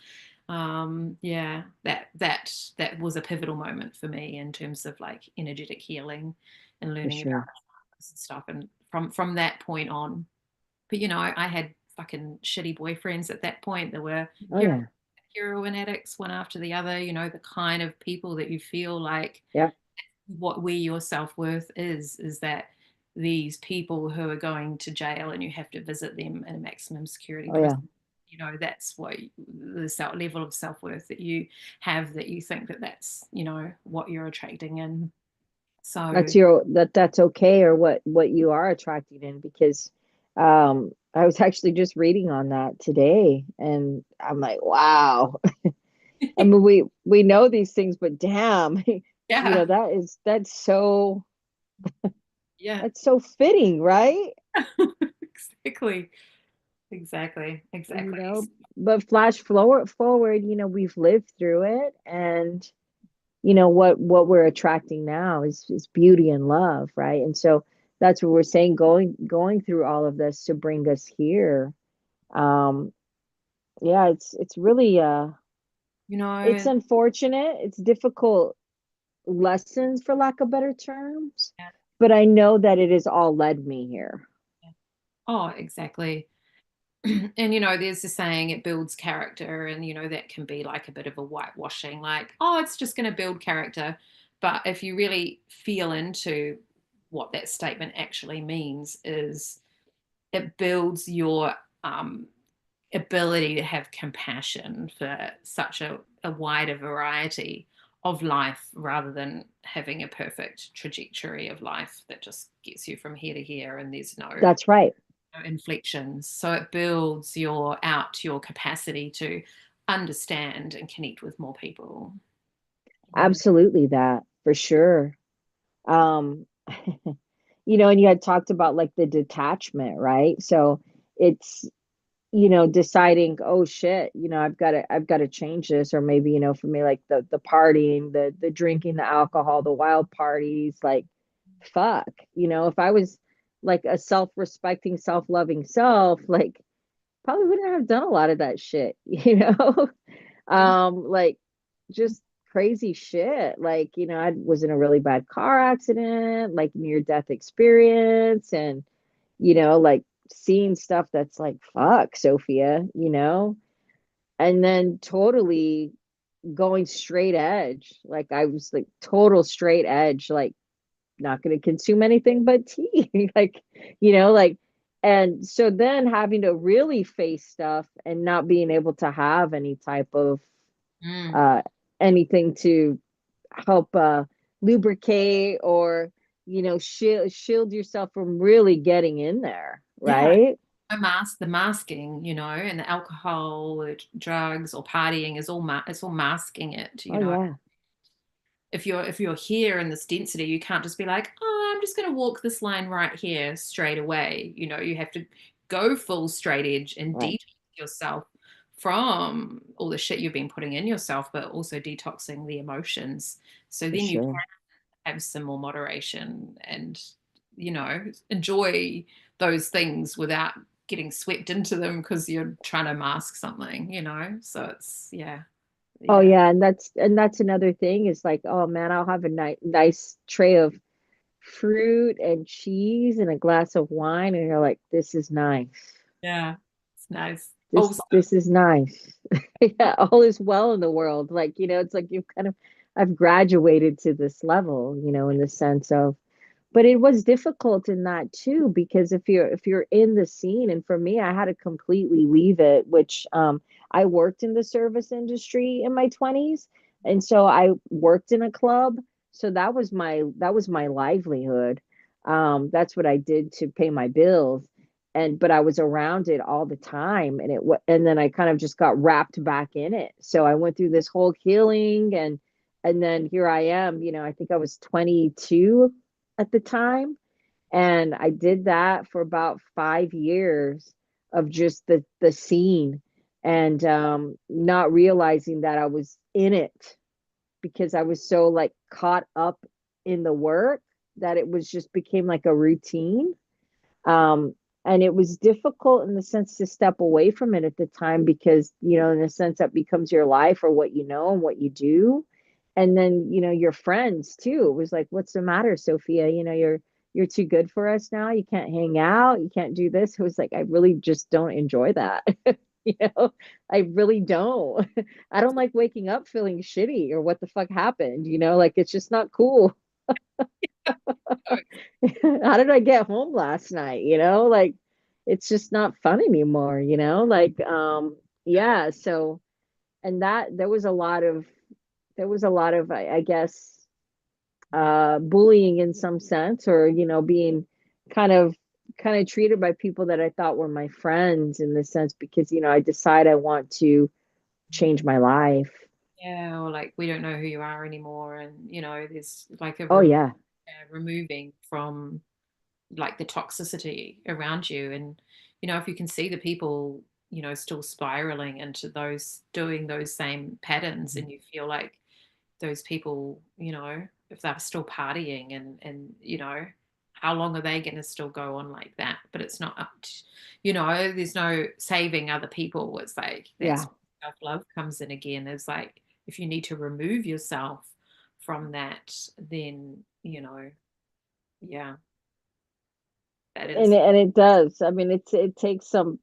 Yeah, that was a pivotal moment for me in terms of like energetic healing and For learning about sure. this and stuff. And from that point on, but I had fucking shitty boyfriends at that point. There were Oh yeah. heroin addicts, one after the other. The kind of people that you feel like Yeah. where your self-worth is that these people who are going to jail and you have to visit them in a maximum security Oh yeah. prison. That's what the level of self-worth that you have, that you think that that's what you're attracting in. So That's okay, or what you are attracted in, because I was actually just reading on that today, and I'm like, wow. I mean, we know these things, but damn, yeah, yeah. that's so fitting, right? Exactly, exactly, You exactly. know, but flash forward, we've lived through it, and what we're attracting now is beauty and love, right? And so that's what we're saying, going through all of this to bring us here. Um, yeah, it's really it's And unfortunate, it's difficult lessons, for lack of better terms, yeah, but I know that it has all led me here. yeah. Oh, exactly. And there's the saying, it builds character, and that can be like a bit of a whitewashing, like, oh, it's just going to build character. But if you really feel into what that statement actually means, is it builds your ability to have compassion for such a wider variety of life, rather than having a perfect trajectory of life that just gets you from here to here and there's That's right. no inflections. So it builds your capacity to understand and connect with more people. Absolutely, that for sure. Um, and you had talked about like the detachment, right? So it's, deciding, oh shit, I've got to change this. Or maybe, for me, like the partying, the drinking, the alcohol, the wild parties, like fuck, if I was like a self-respecting, self-loving self, like probably wouldn't have done a lot of that shit, Yeah. like just crazy shit. Like, I was in a really bad car accident, like near death experience, and like seeing stuff that's like, fuck, Sophia, and then totally going straight edge. Like I was like total straight edge, like not going to consume anything but tea. Like, like, and so then having to really face stuff and not being able to have any type of Mm. uh anything to help lubricate or shield yourself from really getting in there, Yeah. right? The masking, and the alcohol or drugs or partying is it's all masking it, Oh yeah, if you're here in this density, you can't just be like, oh, I'm just going to walk this line right here straight away. You have to go full straight edge and right, detox yourself from all the shit you've been putting in yourself, but also detoxing the emotions. So for then you sure. can have some more moderation and, enjoy those things without getting swept into them because you're trying to mask something. So it's, yeah, Oh yeah. yeah, and that's another thing is like, oh man, I'll have a nice tray of fruit and cheese and a glass of wine, and you're like, this is nice. Yeah, it's nice. This Also, this is nice. Yeah, all is well in the world. Like, it's like I've graduated to this level, in the sense of, but it was difficult in that too, because if you're in the scene, and for me, I had to completely leave it, which I worked in the service industry in my 20s, and so I worked in a club, so that was my livelihood. That's what I did to pay my bills, but I was around it all the time, and then I kind of just got wrapped back in it. So I went through this whole healing, and then here I am, I think I was 22 at the time. And I did that for about 5 years of just the scene, and not realizing that I was in it, because I was so like caught up in the work that it was just became like a routine. Um, and it was difficult in the sense to step away from it at the time, because, in a sense, that becomes your life, or what you know and what you do. And then, your friends too. It was like, what's the matter, Sophia? You're too good for us now. You can't hang out. You can't do this. It was like, I really just don't enjoy that. You know, I really don't. I don't like waking up feeling shitty or what the fuck happened, like it's just not cool. How did I get home last night? Like it's just not fun anymore, like yeah, so, and that there was a lot of I guess bullying in some sense, or being kind of treated by people that I thought were my friends, in the sense, because I decide I want to change my life. yeah, or like we don't know who you are anymore, and there's like Oh yeah. removing from like the toxicity around you, and if you can see the people still spiraling into those doing those same patterns, and you feel like those people, if they're still partying and how long are they going to still go on like that? But it's not up to, there's no saving other people. It's like that's Yeah. where self-love comes in again. It's like if you need to remove yourself from that, then, yeah, that And is. it does. I mean, it takes some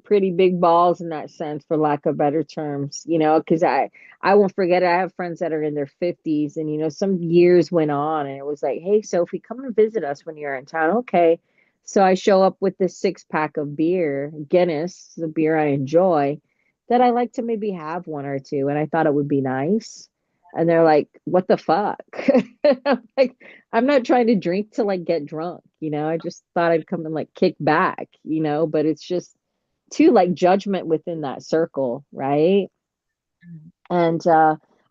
pretty big balls in that sense, for lack of better terms, because I won't forget it. I have friends that are in their 50s, and some years went on, and it was like, hey, Sophie, come and visit us when you're in town. Okay. So I show up with this 6 pack of beer, Guinness, the beer I enjoy, that I like to maybe have one or two, and I thought it would be nice. And they're like, what the fuck? I'm like, I'm not trying to drink to like get drunk, I just thought I'd come and like kick back, but it's just too like judgment within that circle, right? And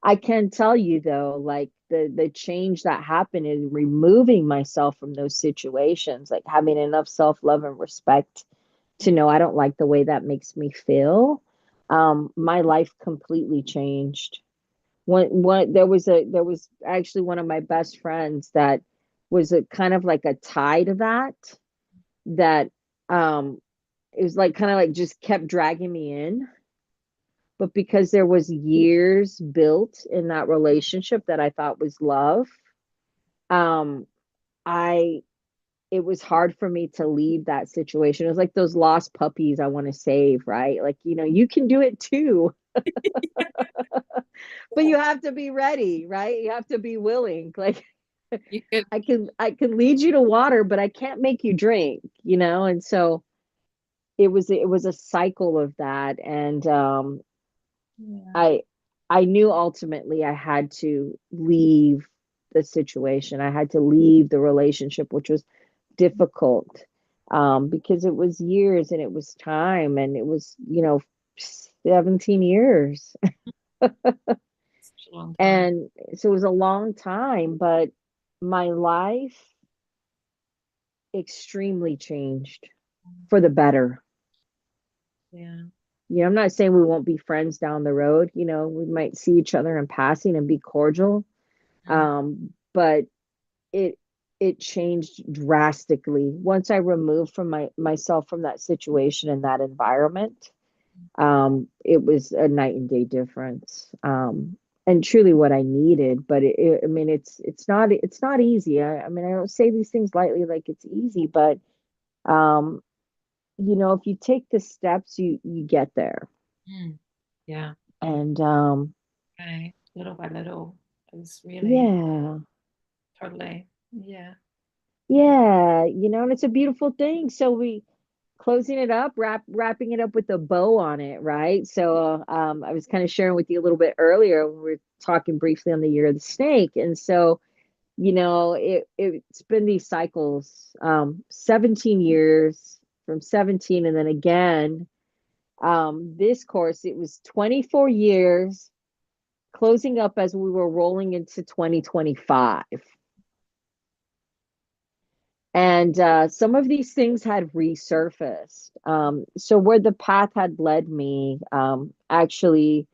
I can tell you though, like the change that happened in removing myself from those situations, like having enough self-love and respect to know I don't like the way that makes me feel. My life completely changed. There was actually one of my best friends that was a kind of like a tie to that um it was like kind of like just kept dragging me in, but because there was years built in that relationship that I thought was love, um I it was hard for me to leave that situation. It was like those lost puppies I want to save, right? Like, you can do it too, but you have to be ready, right? You have to be willing. Like, You could, I can lead you to water, but I can't make you drink, And so it was a cycle of that, and yeah. I knew ultimately I had to leave the situation. I had to leave the relationship, which was difficult, because it was years and it was time and it was, 17 years. Such a long time. And so it was a long time, but my life extremely changed for the better. Yeah. I'm not saying we won't be friends down the road. We might see each other in passing and be cordial. Mm. But it it changed drastically once I removed from myself from that situation and that environment. It was a night and day difference. And truly what I needed, but I mean, it's not easy. I mean, I don't say these things lightly, like it's easy, but um, if you take the steps, you get there. Mm. Yeah. And Okay. Little by little. It was really yeah, totally. Yeah. Yeah. yeah, and it's a beautiful thing. So we closing it up, wrapping it up with a bow on it, right? So I was kind of sharing with you a little bit earlier when we were talking briefly on the year of the snake, and so it's been these cycles, 17 years from 17, and then again, this course it was 24 years, closing up as we were rolling into 2025. And some of these things had resurfaced. So where the path had led me, actually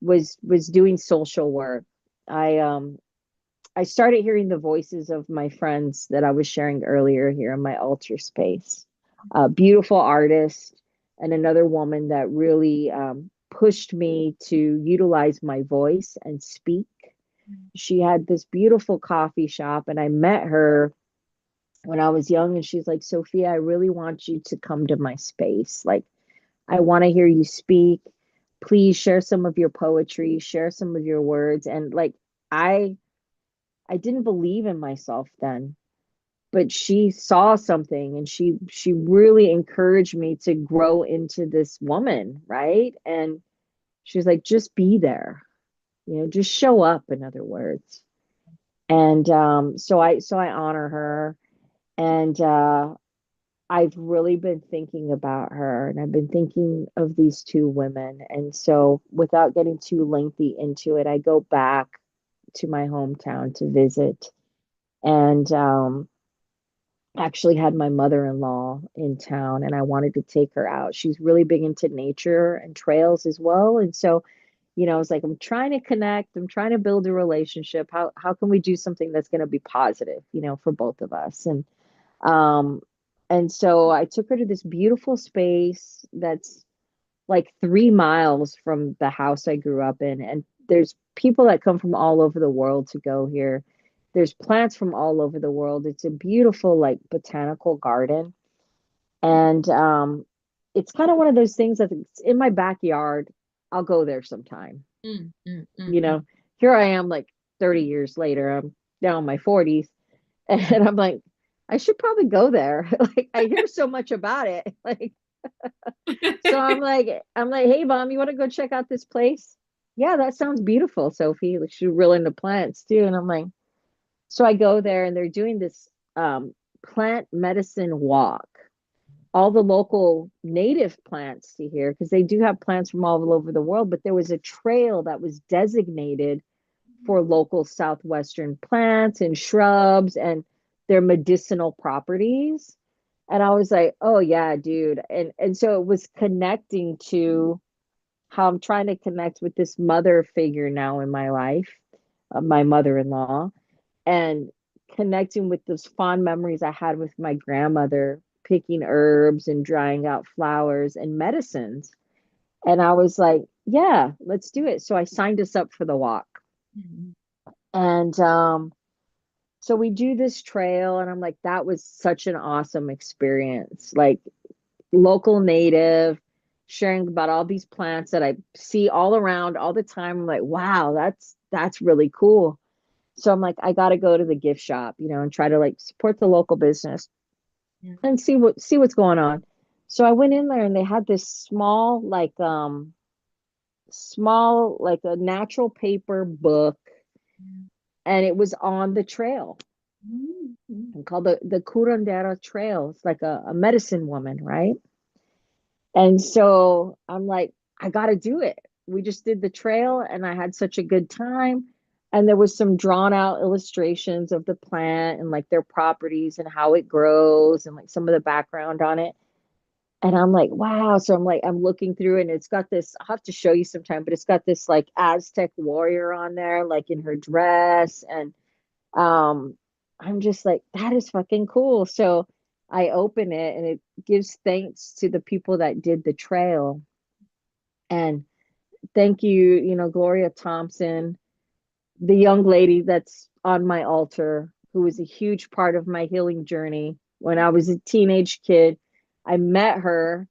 was doing social work. I started hearing the voices of my friends that I was sharing earlier here in my altar space. A beautiful artist and another woman that really pushed me to utilize my voice and speak. She had this beautiful coffee shop, and I met her when I was young, and she's like, Sophia, I really want you to come to my space. Like, I want to hear you speak. Please share some of your poetry, share some of your words. And like, I I didn't believe in myself then, but she saw something and she really encouraged me to grow into this woman, right? And she was like, just be there, just show up, in other words. And so I honor her. And I've really been thinking about her, and I've been thinking of these two women. And so, without getting too lengthy into it, I go back to my hometown to visit, and actually had my mother-in-law in town, and I wanted to take her out. She's really big into nature and trails as well. And so, I was like, I'm trying to connect, I'm trying to build a relationship. How can we do something that's going to be positive, for both of us? Um, and so I took her to this beautiful space that's like 3 miles from the house I grew up in. And there's people that come from all over the world to go here. There's plants from all over the world. It's a beautiful, like, botanical garden. And it's kind of one of those things that it's in my backyard. I'll go there sometime. Mm, mm, mm, You mm. know, Here I am, like 30 years later. I'm now in my 40s. And I'm like, I should probably go there. Like, I hear so much about it. Like, so I'm like, hey mom, you want to go check out this place? Yeah, that sounds beautiful, Sophie. Like, she's real into plants too. And I'm like, so I go there and they're doing this plant medicine walk. All the local native plants to here, because they do have plants from all over the world, but there was a trail that was designated for local southwestern plants and shrubs and their medicinal properties. And I was like, oh yeah, dude. And so it was connecting to how I'm trying to connect with this mother figure now in my life, my mother-in-law, and connecting with those fond memories I had with my grandmother picking herbs and drying out flowers and medicines. And I was like, yeah, let's do it. So I signed us up for the walk. Mm, And so we do this trail, and I'm like, that was such an awesome experience. Like, local native, sharing about all these plants that I see all around all the time. I'm like, wow, that's really cool. So I'm like, I gotta go to the gift shop, and try to, like, support the local business mm, and see what's going on. So I went in there and they had this small, like, a natural paper book, mm. and it was on the trail Mhm. called the Curandera Trail. It's like a medicine woman, right? And so I'm like, I got to do it. We just did the trail and I had such a good time. And there was some drawn out illustrations of the plant and like their properties and how it grows and like some of the background on it. And I'm like, wow. So I'm like, I'm looking through it and it's got this, I'll have to show you sometime, but it's got this like Aztec warrior on there, like in her dress. And um, I'm just like, that is fucking cool. So I open it and it gives thanks to the people that did the trail. And thank you, Gloria Thompson, the young lady that's on my altar, who was a huge part of my healing journey when I was a teenage kid. I met her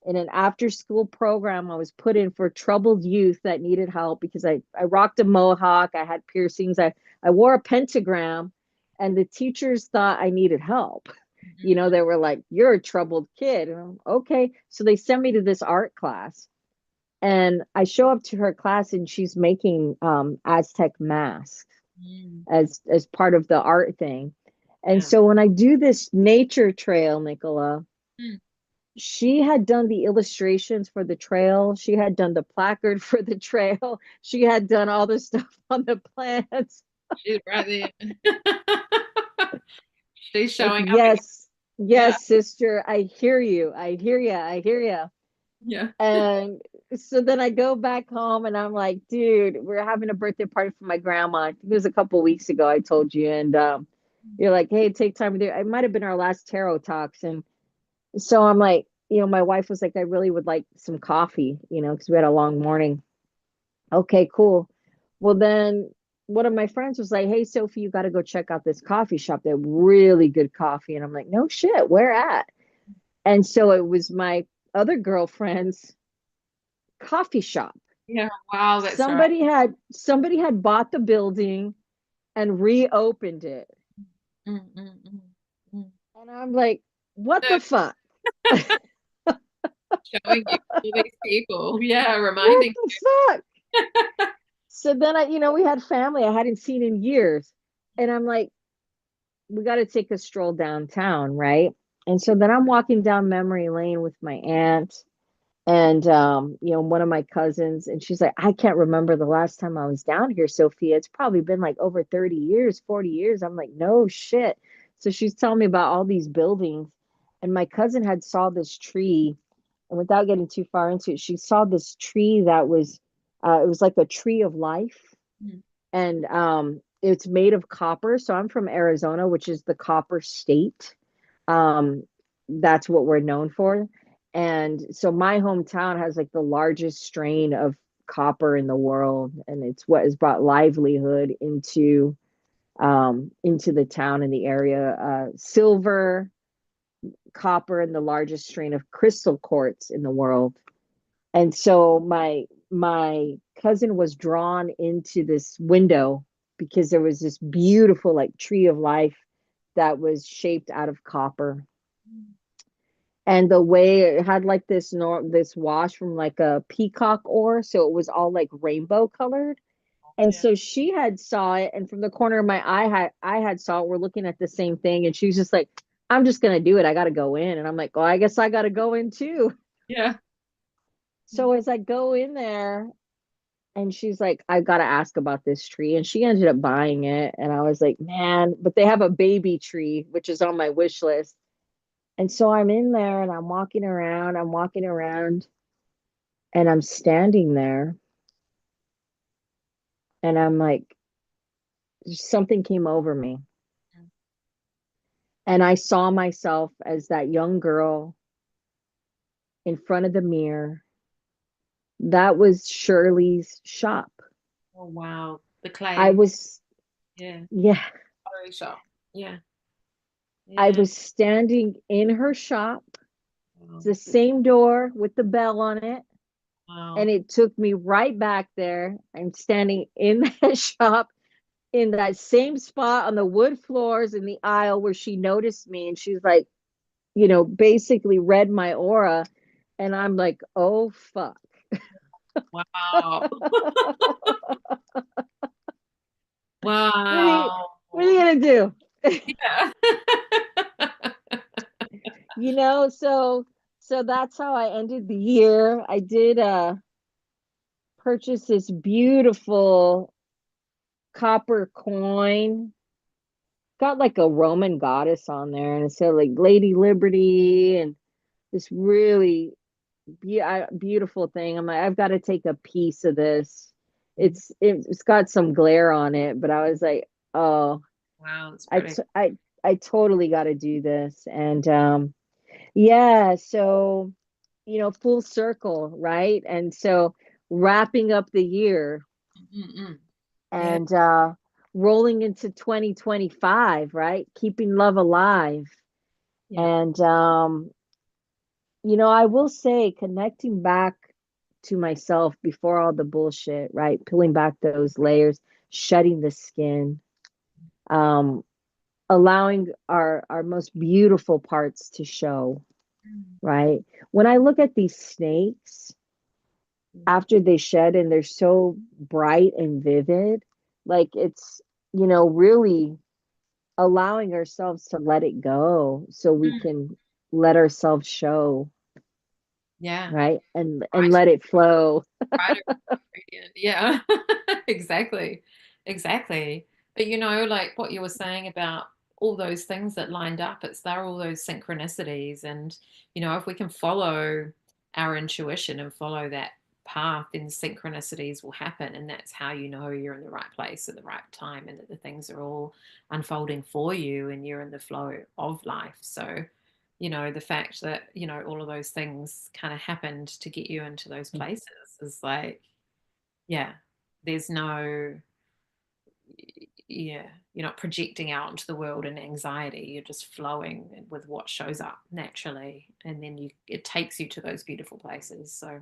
in an after school program I was put in for troubled youth that needed help because I rocked a mohawk, I had piercings, I wore a pentagram, and the teachers thought I needed help. They were like, "You're a troubled kid." And okay. So they sent me to this art class. And I show up to her class and she's making Aztec masks Mhm. as part of the art thing. And Yeah. so when I do this nature trail, Nicola, Mm. she had done the illustrations for the trail. She had done the placard for the trail. She had done all the stuff on the plants. She's right there. She's Like, showing up again. yes, Yeah. yes, sister, I hear you. I hear you. I hear you. Yeah. And so then I go back home and I'm like, dude, we're having a birthday party for my grandma. I think it was a couple of weeks ago, I told you. And you're like, hey, take time with you. It might have been our last tarot talks. And so I'm like, my wife was like, I really would like some coffee, because we had a long morning. Okay, cool. Well, then one of my friends was like, hey, Sophie, you got to go check out this coffee shop. They have really good coffee. And I'm like, no shit, where at? And so it was my other girlfriend's coffee shop. Yeah. Wow, that's right. Somebody had bought the building and reopened it. Mm, mm, mm, mm. And I'm like, what the fuck? Showing you all these people. Yeah, What reminding. the fuck? So then we had family I hadn't seen in years. And I'm like, we got to take a stroll downtown, right? And so then I'm walking down memory lane with my aunt and one of my cousins, and she's like, I can't remember the last time I was down here, Sophia. It's probably been like over 30 years, 40 years. I'm like, no shit. So she's telling me about all these buildings, and my cousin had saw this tree, and without getting too far into it, she saw this tree that was it was like a tree of life, Mm. and it's made of copper. So I'm from Arizona, which is the copper state. um, that's what we're known for. And so my hometown has like the largest strain of copper in the world, and it's what has brought livelihood into the town and the area. Silver, copper, and the largest strain of crystal quartz in the world. And so my cousin was drawn into this window because there was this beautiful like tree of life that was shaped out of copper, and the way it had like this wash from like a peacock ore, so it was all like rainbow colored. And Yeah. so she had saw it, and from the corner of my eye, I had saw it. We're looking at the same thing, and she was just like, I'm just gonna do it, I gotta go in. And I'm like, well, I guess I gotta go in too. Yeah. So as I go in there, and she's like, I've got to ask about this tree. And she ended up buying it. And I was like, man, but they have a baby tree, which is on my wish list. And so I'm in there and I'm walking around, and I'm standing there, and I'm like, something came over me. And I saw myself as that young girl in front of the mirror. That was Shirley's shop. Oh, wow. The I clay. was, Yeah. yeah, Pottery shop. Yeah. I Yeah. was standing in her shop. It's Wow. the same door with the bell on it. And Wow. it took me right back there. I'm standing in that shop in that same spot on the wood floors in the aisle where she noticed me. And she's like, basically read my aura. And I'm like, oh, fuck. Wow. What are you Wow. what are you gonna do? Yeah. So that's how I ended the year. I did purchase this beautiful copper coin. Got like a Roman goddess on there, and it said like Lady Liberty and this really beautiful thing. I'm like, I've got to take a piece of this. It's got some glare on it, but I was like, oh, Wow, it's I pretty. t- I I totally got to do this. And yeah, so full circle, right? And so wrapping up the year Mm-mm. Yeah. and rolling into 2025, right? Keeping love alive. Yeah. And I will say connecting back to myself before all the bullshit, right? Peeling back those layers, shedding the skin, um, allowing our most beautiful parts to show, Mm. right? When I look at these snakes after they shed and they're so bright and vivid, like it's, really allowing ourselves to let it go so we Mm. can let ourselves show, Yeah. right? And Right. let it flow. Right. Ingredient. Yeah. Exactly. Exactly. But like what you were saying about all those things that lined up, they're all those synchronicities. And, if we can follow our intuition and follow that path, then synchronicities will happen. And that's how you're in the right place at the right time and that the things are all unfolding for you and you're in the flow of life. So, the fact that, all of those things kind of happened to get you into those places is like, yeah, there's no, yeah, you're not projecting out into the world in anxiety. You're just flowing with what shows up naturally. And then it takes you to those beautiful places. So,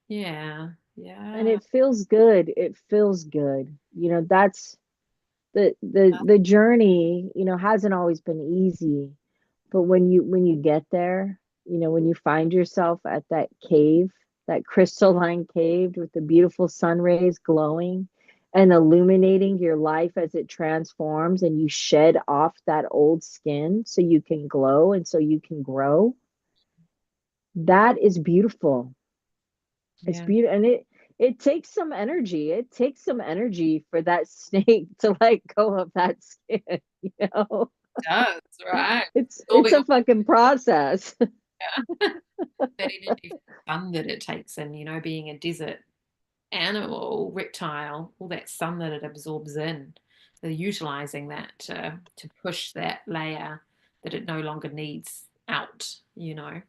yeah, And yeah, it feels good. It feels good. That's the journey, hasn't always been easy. But when you get there, when you find yourself at that cave, that crystalline cave with the beautiful sun rays glowing and illuminating your life as it transforms, and you shed off that old skin so you can glow and so you can grow, that is beautiful. It's yeah, beautiful. And it takes some energy. It takes some energy for that snake to let go of that skin, you know? it does, right? It's Absorbing a fucking process. all that energy, sun that it takes in, being a desert animal, reptile, all that sun that it absorbs in. They're utilizing that to push that layer that it no longer needs out. Yeah.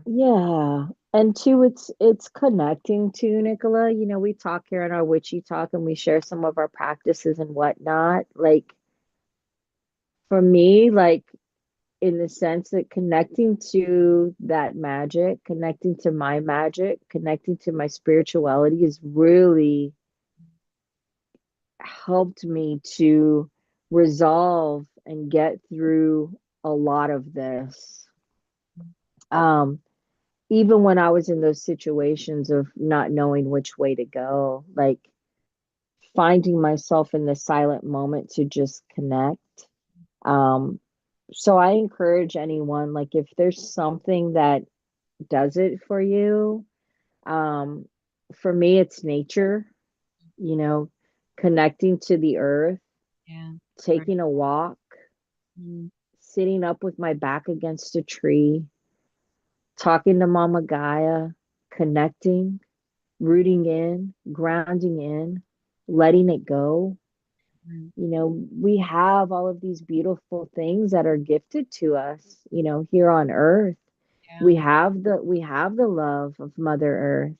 Yeah. And two, it's connecting to Nicola. We talk here in our witchy talk and we share some of our practices and whatnot. Like for me, like in the sense that connecting to that magic, connecting to my magic, connecting to my spirituality has really helped me to resolve and get through a lot of this. Um, Even when I was in those situations of not knowing which way to go, like finding myself in the silent moment to just connect. Um, so I encourage anyone, like if there's something that does it for you, um, for me, it's nature, you know, connecting to the earth, Yeah. Right. taking a walk, Mm. sitting up with my back against a tree, talking to Mama Gaia, connecting, rooting in, grounding in, letting it go. Mm. We have all of these beautiful things that are gifted to us, here on earth. Yeah. We have the love of Mother Earth.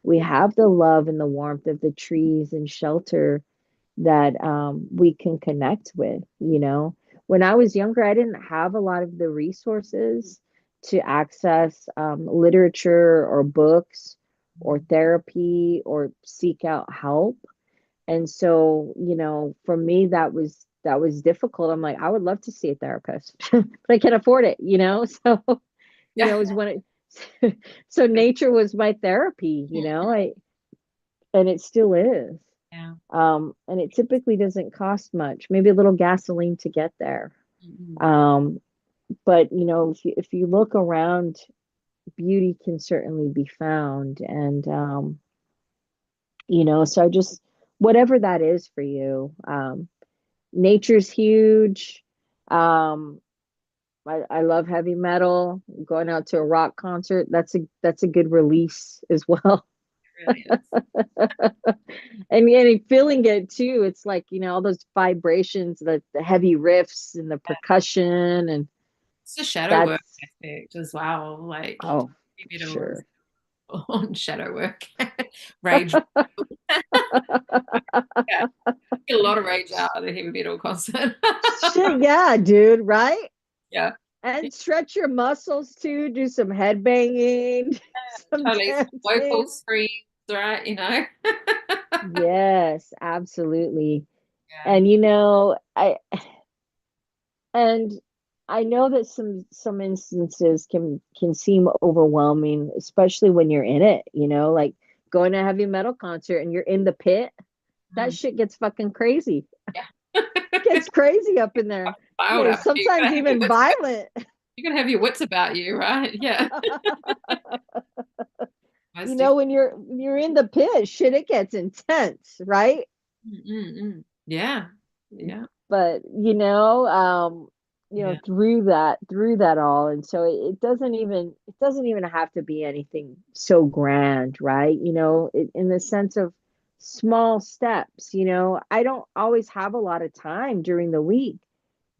We have the love and the warmth of the trees and shelter that we can connect with. When I was younger, I didn't have a lot of the resources to access literature or books or Mm. therapy or seek out help. And so, for me, that was difficult. I'm like, I would love to see a therapist, but I can't afford it. So, it Yeah. was when so nature was my therapy, and it still is. Yeah. And it typically doesn't cost much, maybe a little gasoline to get there. Mm-mm. Um, but if you look around, beauty can certainly be found. And so just whatever that is for you. Nature's huge. Um, I love heavy metal. Going out to a rock concert, that's a good release as well. It really is. And feeling it too. It's like, all those vibrations, the heavy riffs and the percussion, and It's the shadow work that's aspect as well. Like oh, heavy for metal is sure. on shadow work, rage. Yeah, get a lot of rage out of the heavy metal concert. Shit, yeah, dude, right? Yeah, And stretch your muscles too, do some head banging, some totally. Some vocal dancing. screams, right? Yes, absolutely. Yeah. And and I know that some instances can seem overwhelming, especially when you're in it, like going to a heavy metal concert and you're in the pit. That Mm, shit gets fucking crazy. yeah. Gets crazy up in there. Wild up. You Sometimes gotta have your even wits. violent. You gotta have your wits about you, right? Yeah. Most definitely. When you're in the pit, shit, it gets intense, right? Mm-mm-mm. Yeah. Yeah. But Yeah. through that all, and so it doesn't even have to be anything so grand, right? In the sense of small steps. I don't always have a lot of time during the week.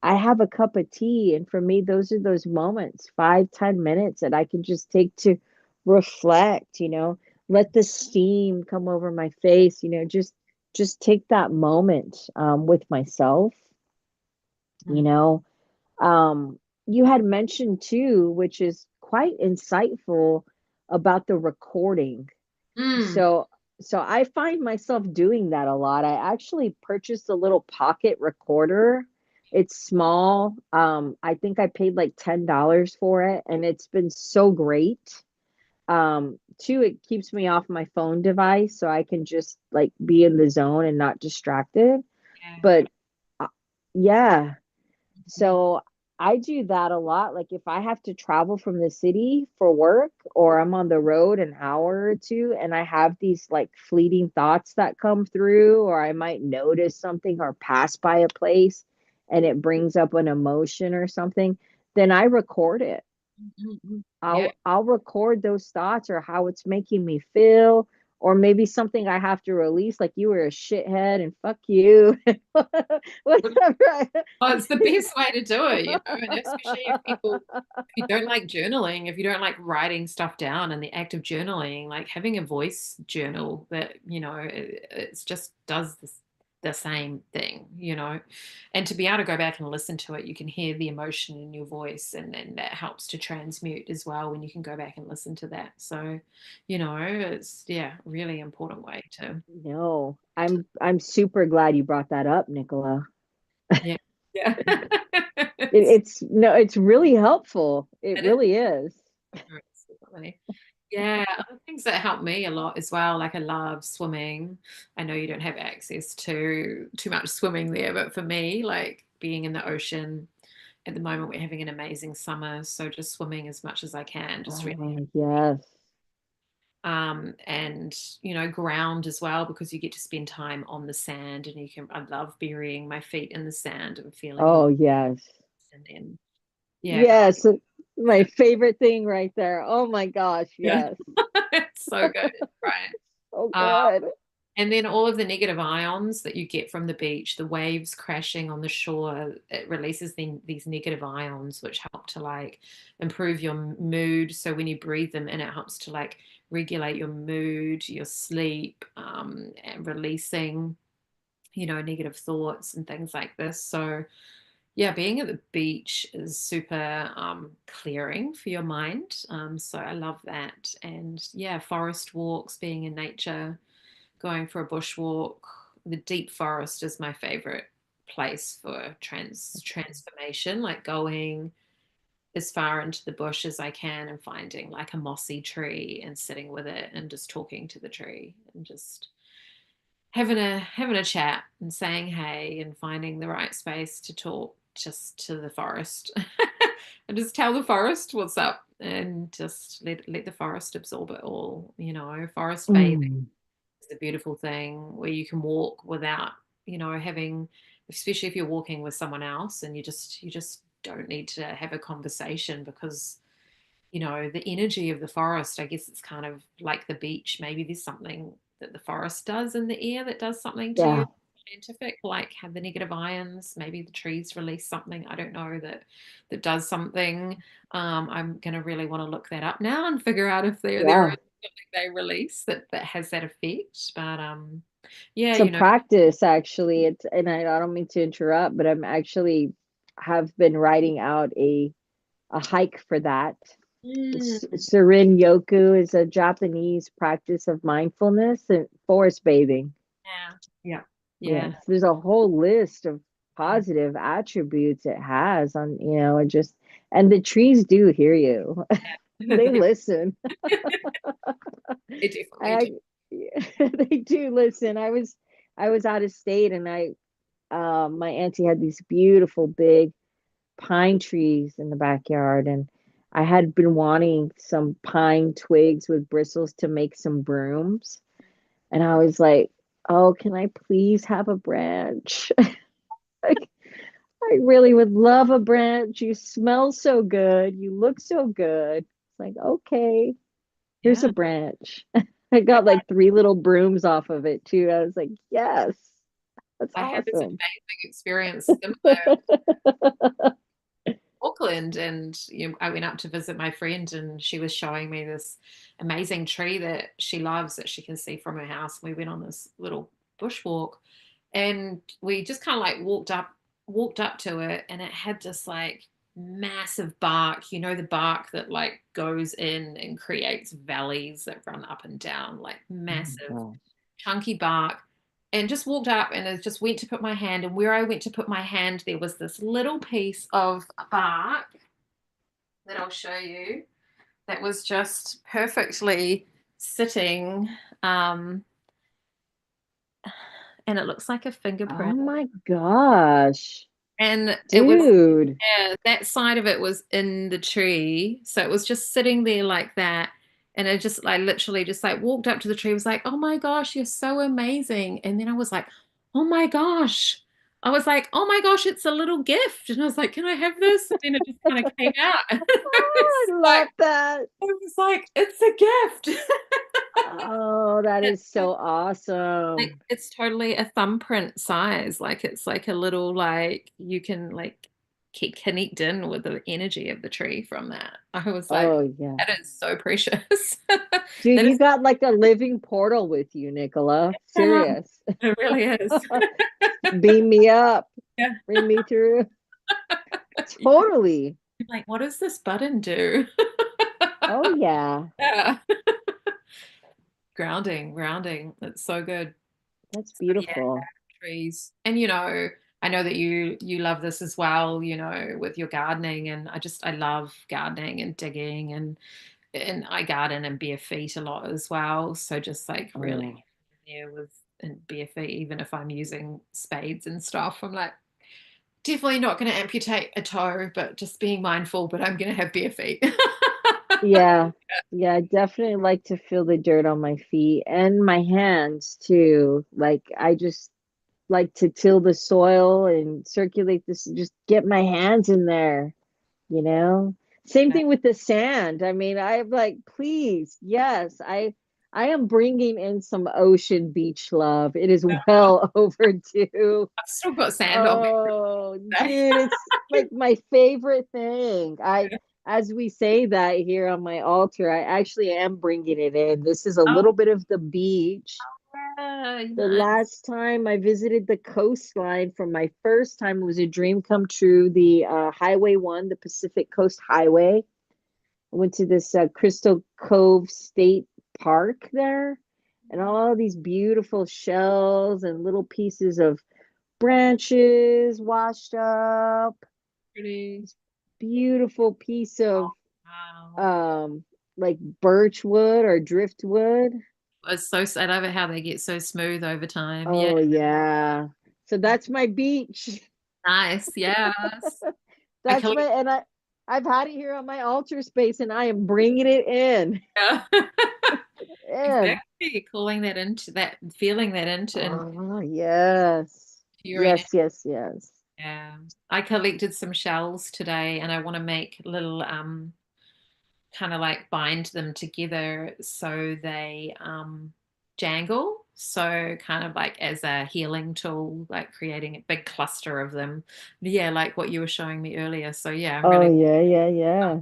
I have a cup of tea, and for me, those are those moments, 5, 10 minutes that I can just take to reflect, let the steam come over my face, just take that moment with myself, you Mm. know. You had mentioned too, which is quite insightful, about the recording. Mm. So so I find myself doing that a lot. I actually purchased a little pocket recorder. It's small. I think I paid like $10 for it, and it's been so great. Two, it keeps me off my phone device so I can just like be in the zone and not distracted. Yeah. But uh, yeah, Mhm. so I do that a lot. Like if I have to travel from the city for work, or I'm on the road an hour or two and I have these like fleeting thoughts that come through, or I might notice something or pass by a place and it brings up an emotion or something, then I record it. Mhm. Yeah. I'll record those thoughts or how it's making me feel, or maybe something I have to release, like you were a shithead and fuck you. Whatever. Oh, it's the best way to do it, and especially if you don't like journaling, if you don't like writing stuff down and the act of journaling, like having a voice journal that, it's just does the same thing, and to be able to go back and listen to it, you can hear the emotion in your voice, and then that helps to transmute as well when you can go back and listen to that. So, it's, yeah, really important way No, to I'm super glad you brought that up, Nicola. yeah. Yeah. It's no, it's really helpful. It It is. really is. Definitely. Yeah, other things that help me a lot as well. Like I love swimming. I know you don't have access to too much swimming there, but for me, like being in the ocean at the moment, we're having an amazing summer. So just swimming as much as I can, just really, Oh, yes. and ground as well, because you get to spend time on the sand, and I love burying my feet in the sand and feeling the Oh, yes. and then yeah, Yes. My favorite thing right there. Oh my gosh, yeah, yes. it's so good, right? So Um, good. And then all of the negative ions that you get from the beach, the waves crashing on the shore, it releases these negative ions, which help to like improve your mood. So when you breathe them in, it helps to like regulate your mood, your sleep, and releasing, negative thoughts and things like this. So yeah, being at the beach is super clearing for your mind. So I love that. And yeah, forest walks, being in nature, going for a bushwalk. The deep forest is my favorite place for transformation, like going as far into the bush as I can and finding like a mossy tree and sitting with it and just talking to the tree and just having a chat and saying hey and finding the right space to talk just to the forest and just tell the forest what's up and just let the forest absorb it all. Forest bathing Mm, is a beautiful thing where you can walk without, having, especially if you're walking with someone else and you just don't need to have a conversation because the energy of the forest, I guess it's kind of like the beach. Maybe there's something that the forest does in the air that does something to you yeah, scientific, like have the negative ions. Maybe the trees release something. I don't know that does something. I'm gonna really want to look that up now and figure out if there is yeah. something they release that has that effect. But yeah, It's a practice actually. And I don't mean to interrupt, but I'm actually have been writing out a hike for that. mm, Serin Yoku is a Japanese practice of mindfulness and forest bathing. yeah, yeah, yeah, Yes, there's a whole list of positive attributes it has on, it just, and the trees do hear you. They yeah. listen. They definitely do. I they do listen. I was out of state and my auntie had these beautiful big pine trees in the backyard, and I had been wanting some pine twigs with bristles to make some brooms. And I was like, "Oh, can I please have a branch?" Like, I really would love a branch. You smell so good. You look so good. It's like, okay, here's a Yeah. branch. I got like three little brooms off of it too. I was like, yes, that's I had this awesome. amazing experience in Auckland, and I went up to visit my friend, and she was showing me this amazing tree that she loves that she can see from her house. We went on this little bushwalk, and we just kind of like walked up to it, and it had this like massive bark. The bark that like goes in and creates valleys that run up and down, like Oh my massive gosh. chunky bark, and just walked up and I just went to put my hand, and where I went to put my hand there was this little piece of bark that I'll show you that was just perfectly sitting, um, and it looks like a Oh fingerprint, my gosh. and it was, Dude. yeah, that side of it was in the tree, so it was just sitting there like that. And I just like literally just like walked up to the tree, was like, oh my gosh, you're so amazing. And then I was like, oh my gosh. I was like, oh my gosh, it's a little gift. And I was like, can I have this? And then it just kind of came out. Oh, I love that. I was like, it's a gift. Oh, that It's is so awesome. it's totally a thumbprint size. Like it's like a little like you can like connect in with the energy of the tree from that. I was like, Oh yeah. that is so precious. Dude, That you is, got like a living portal with you, Nicola. Serious. it really is. Beam me up. Yeah. Bring me through. Totally. Like, what does this button do? Oh yeah. Yeah. Grounding. It's so good. That's So yeah, beautiful. trees. And I know that you love this as well, with your gardening, and I love gardening and digging, and I garden in bare feet a lot as well. So just like really Oh. there with in bare feet, even if I'm using spades and stuff, I'm like definitely not going to amputate a toe, but just being mindful, but I'm going to have bare feet. Yeah. Yeah, I definitely like to feel the dirt on my feet and my hands too. Like I just like to till the soil and circulate this, just get my hands in there, you know? Same thing with the sand. I mean, I'm like, please, yes, I am bringing in some ocean beach love. It is well overdue. I've still got sand on me Oh, today. dude, it's like my favorite thing. As we say that here on my altar, I actually am bringing it in. This is a Oh, little bit of the beach. yeah, The nice. last time I visited the coastline for my first time, it was a dream come true. The Highway 1, the Pacific Coast Highway. I went to this Crystal Cove State Park there, and all these beautiful shells and little pieces of branches washed up. Pretty. This beautiful piece Oh, of wow. um, like birch wood or driftwood. It's so, I love it how they get so smooth over time. Yeah. Oh yeah. So that's my beach. Nice. Yes. I That's my, collect. and I've had it here on my altar space, and I am bringing it Yeah. in. Exactly. Calling that into that, feeling that into Oh yes. your energy. Yes, yes, yes. Yeah. I collected some shells today and I want to make little kind of like bind them together so they jangle. So kind of like as a healing tool, like creating a big cluster of them. Yeah, like what you were showing me earlier. So yeah, I'm Oh really yeah, yeah, yeah.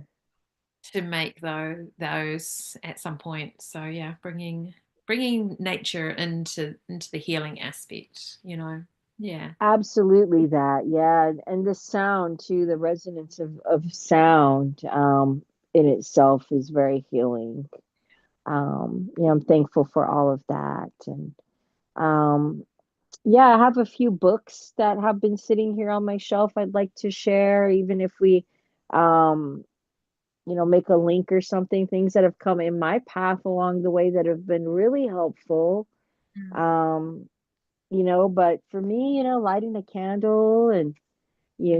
to make those at some point. So yeah, bringing nature into the healing aspect, you know. Yeah. Absolutely that. Yeah. And the sound too, the resonance of sound in itself is very healing. I'm thankful for all of that. And um yeah, I have a few books that have been sitting here on my shelf I'd like to share, even if we um make a link or something, things that have come in my path along the way that have been really helpful. Mm. Um, but for me, lighting a candle and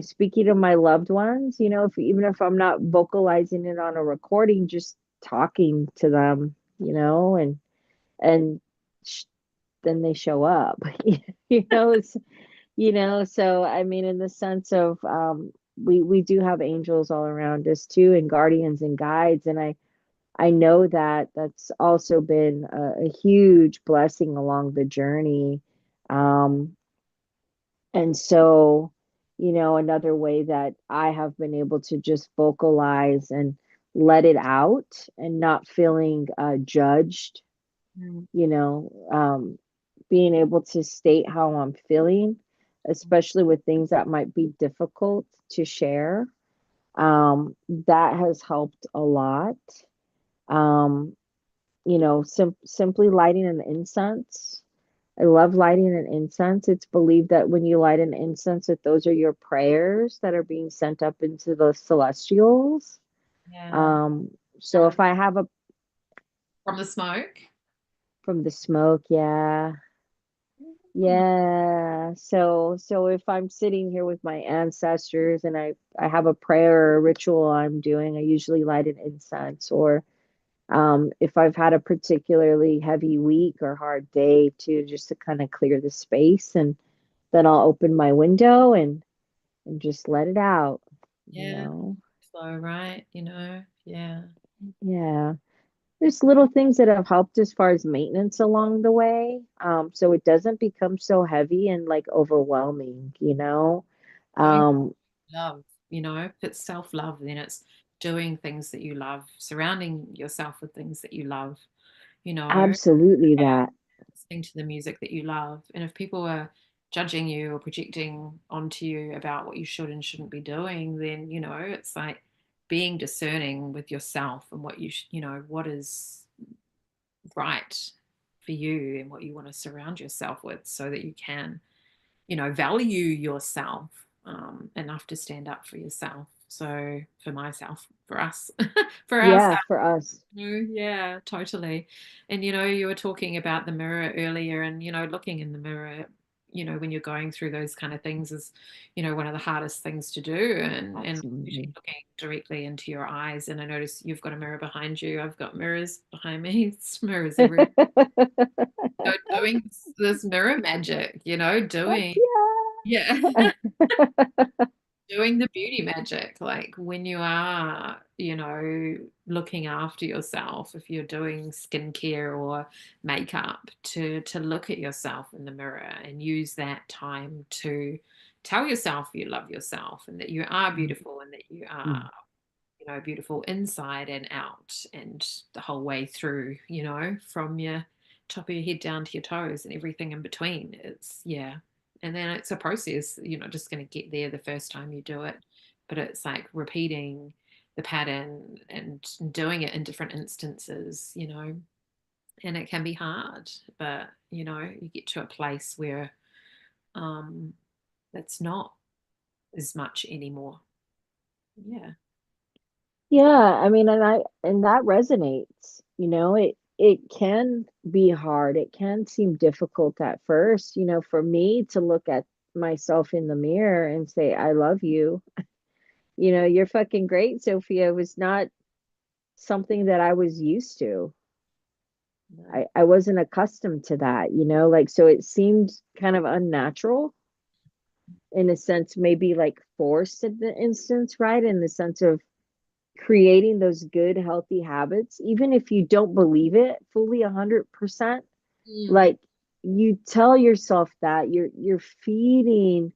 speaking to my loved ones, if even if I'm not vocalizing it on a recording, just talking to them, and sh then they show up. It's, so I mean, in the sense of we do have angels all around us too, and guardians and guides, and I know that that's also been a huge blessing along the journey. Um, and so, another way that I have been able to just vocalize and let it out and not feeling judged, Mm. you know, um, being able to state how I'm feeling, especially with things that might be difficult to share. That has helped a lot. Um, simply lighting an incense. I love lighting an incense. It's believed that when you light an incense, that those are your prayers that are being sent up into the celestials. Yeah. Um, so From if I have a from the smoke. from the smoke, yeah. Mm. Yeah. So if I'm sitting here with my ancestors and I have a prayer or a ritual I'm doing, I usually light an incense. Or if I've had a particularly heavy week or hard day too, just to kind of clear the space, and then I'll open my window and just let it out, you Yeah. know. So right, yeah. Yeah. There's little things that have helped as far as maintenance along the way. So it doesn't become so heavy and like overwhelming. Doing Um, love, it's self-love, then it's doing things that you love, surrounding yourself with things that you love, you know, absolutely that. listening to the music that you love. And if people are judging you or projecting onto you about what you should and shouldn't be doing, then, it's like being discerning with yourself and what what is right for you and what you want to surround yourself with so that you can value yourself enough to stand up for yourself. So for myself, for us, for Yeah, ourselves. for us. Yeah, totally. And you were talking about the mirror earlier, and looking in the mirror, when you're going through those kind of things is, one of the hardest things to do, and especially Absolutely. looking directly into your eyes. And I notice you've got a mirror behind you. I've got mirrors behind me. It's mirrors everywhere. Doing this mirror magic, Heck doing yeah. yeah. Doing the beauty magic, like when you are, looking after yourself, if you're doing skincare or makeup, to look at yourself in the mirror and use that time to tell yourself you love yourself and that you are beautiful and that you are, beautiful inside and out and the whole way through, from your top of your head down to your toes and everything in between. It's, yeah. And then it's a process. You're not just going to get there the first time you do it, but it's like repeating the pattern and doing it in different instances, and it can be hard, but, you get to a place where um, that's not as much anymore. Yeah. Yeah, I mean, and that resonates. it can be hard. It can seem difficult at first, for me to look at myself in the mirror and say, I love you. You're fucking great, Sophia, was not something that I was used to. No. I wasn't accustomed to that, like, so it seemed kind of unnatural in a sense, maybe like forced in the instance, right? In the sense of creating those good, healthy habits, even if you don't believe it fully 100%, Mm, like you tell yourself that you're feeding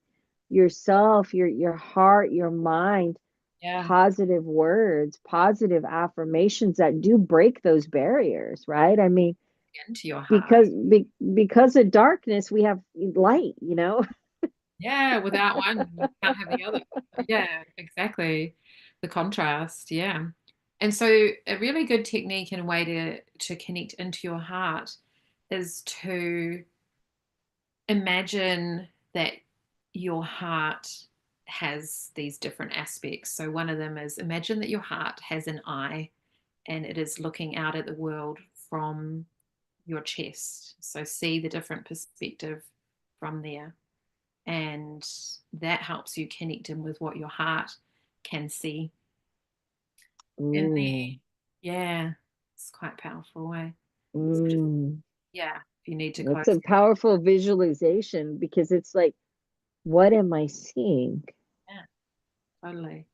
yourself, your heart, your mind yeah, positive words, positive affirmations that do break those barriers, right? I mean, into your heart. because of darkness, we have light. Yeah, without one, you can't have the other. Yeah, exactly. The contrast, yeah. And so a really good technique and way to connect into your heart is to imagine that your heart has these different aspects. So one of them is imagine that your heart has an eye and it is looking out at the world from your chest. So see the different perspective from there. And that helps you connect in with what your heart can see. And Ooh, yeah, it's quite powerful. Eh? So just, mm. yeah, if you need to That's close, a powerful visualization because it's like, what am I seeing? yeah, totally.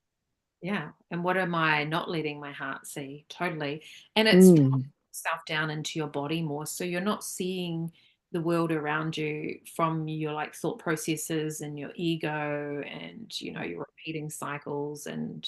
Yeah. And what am I not letting my heart see? Totally. And it's dropping Mm. yourself down into your body more. So you're not seeing the world around you from your like thought processes and your ego and, your repeating cycles and,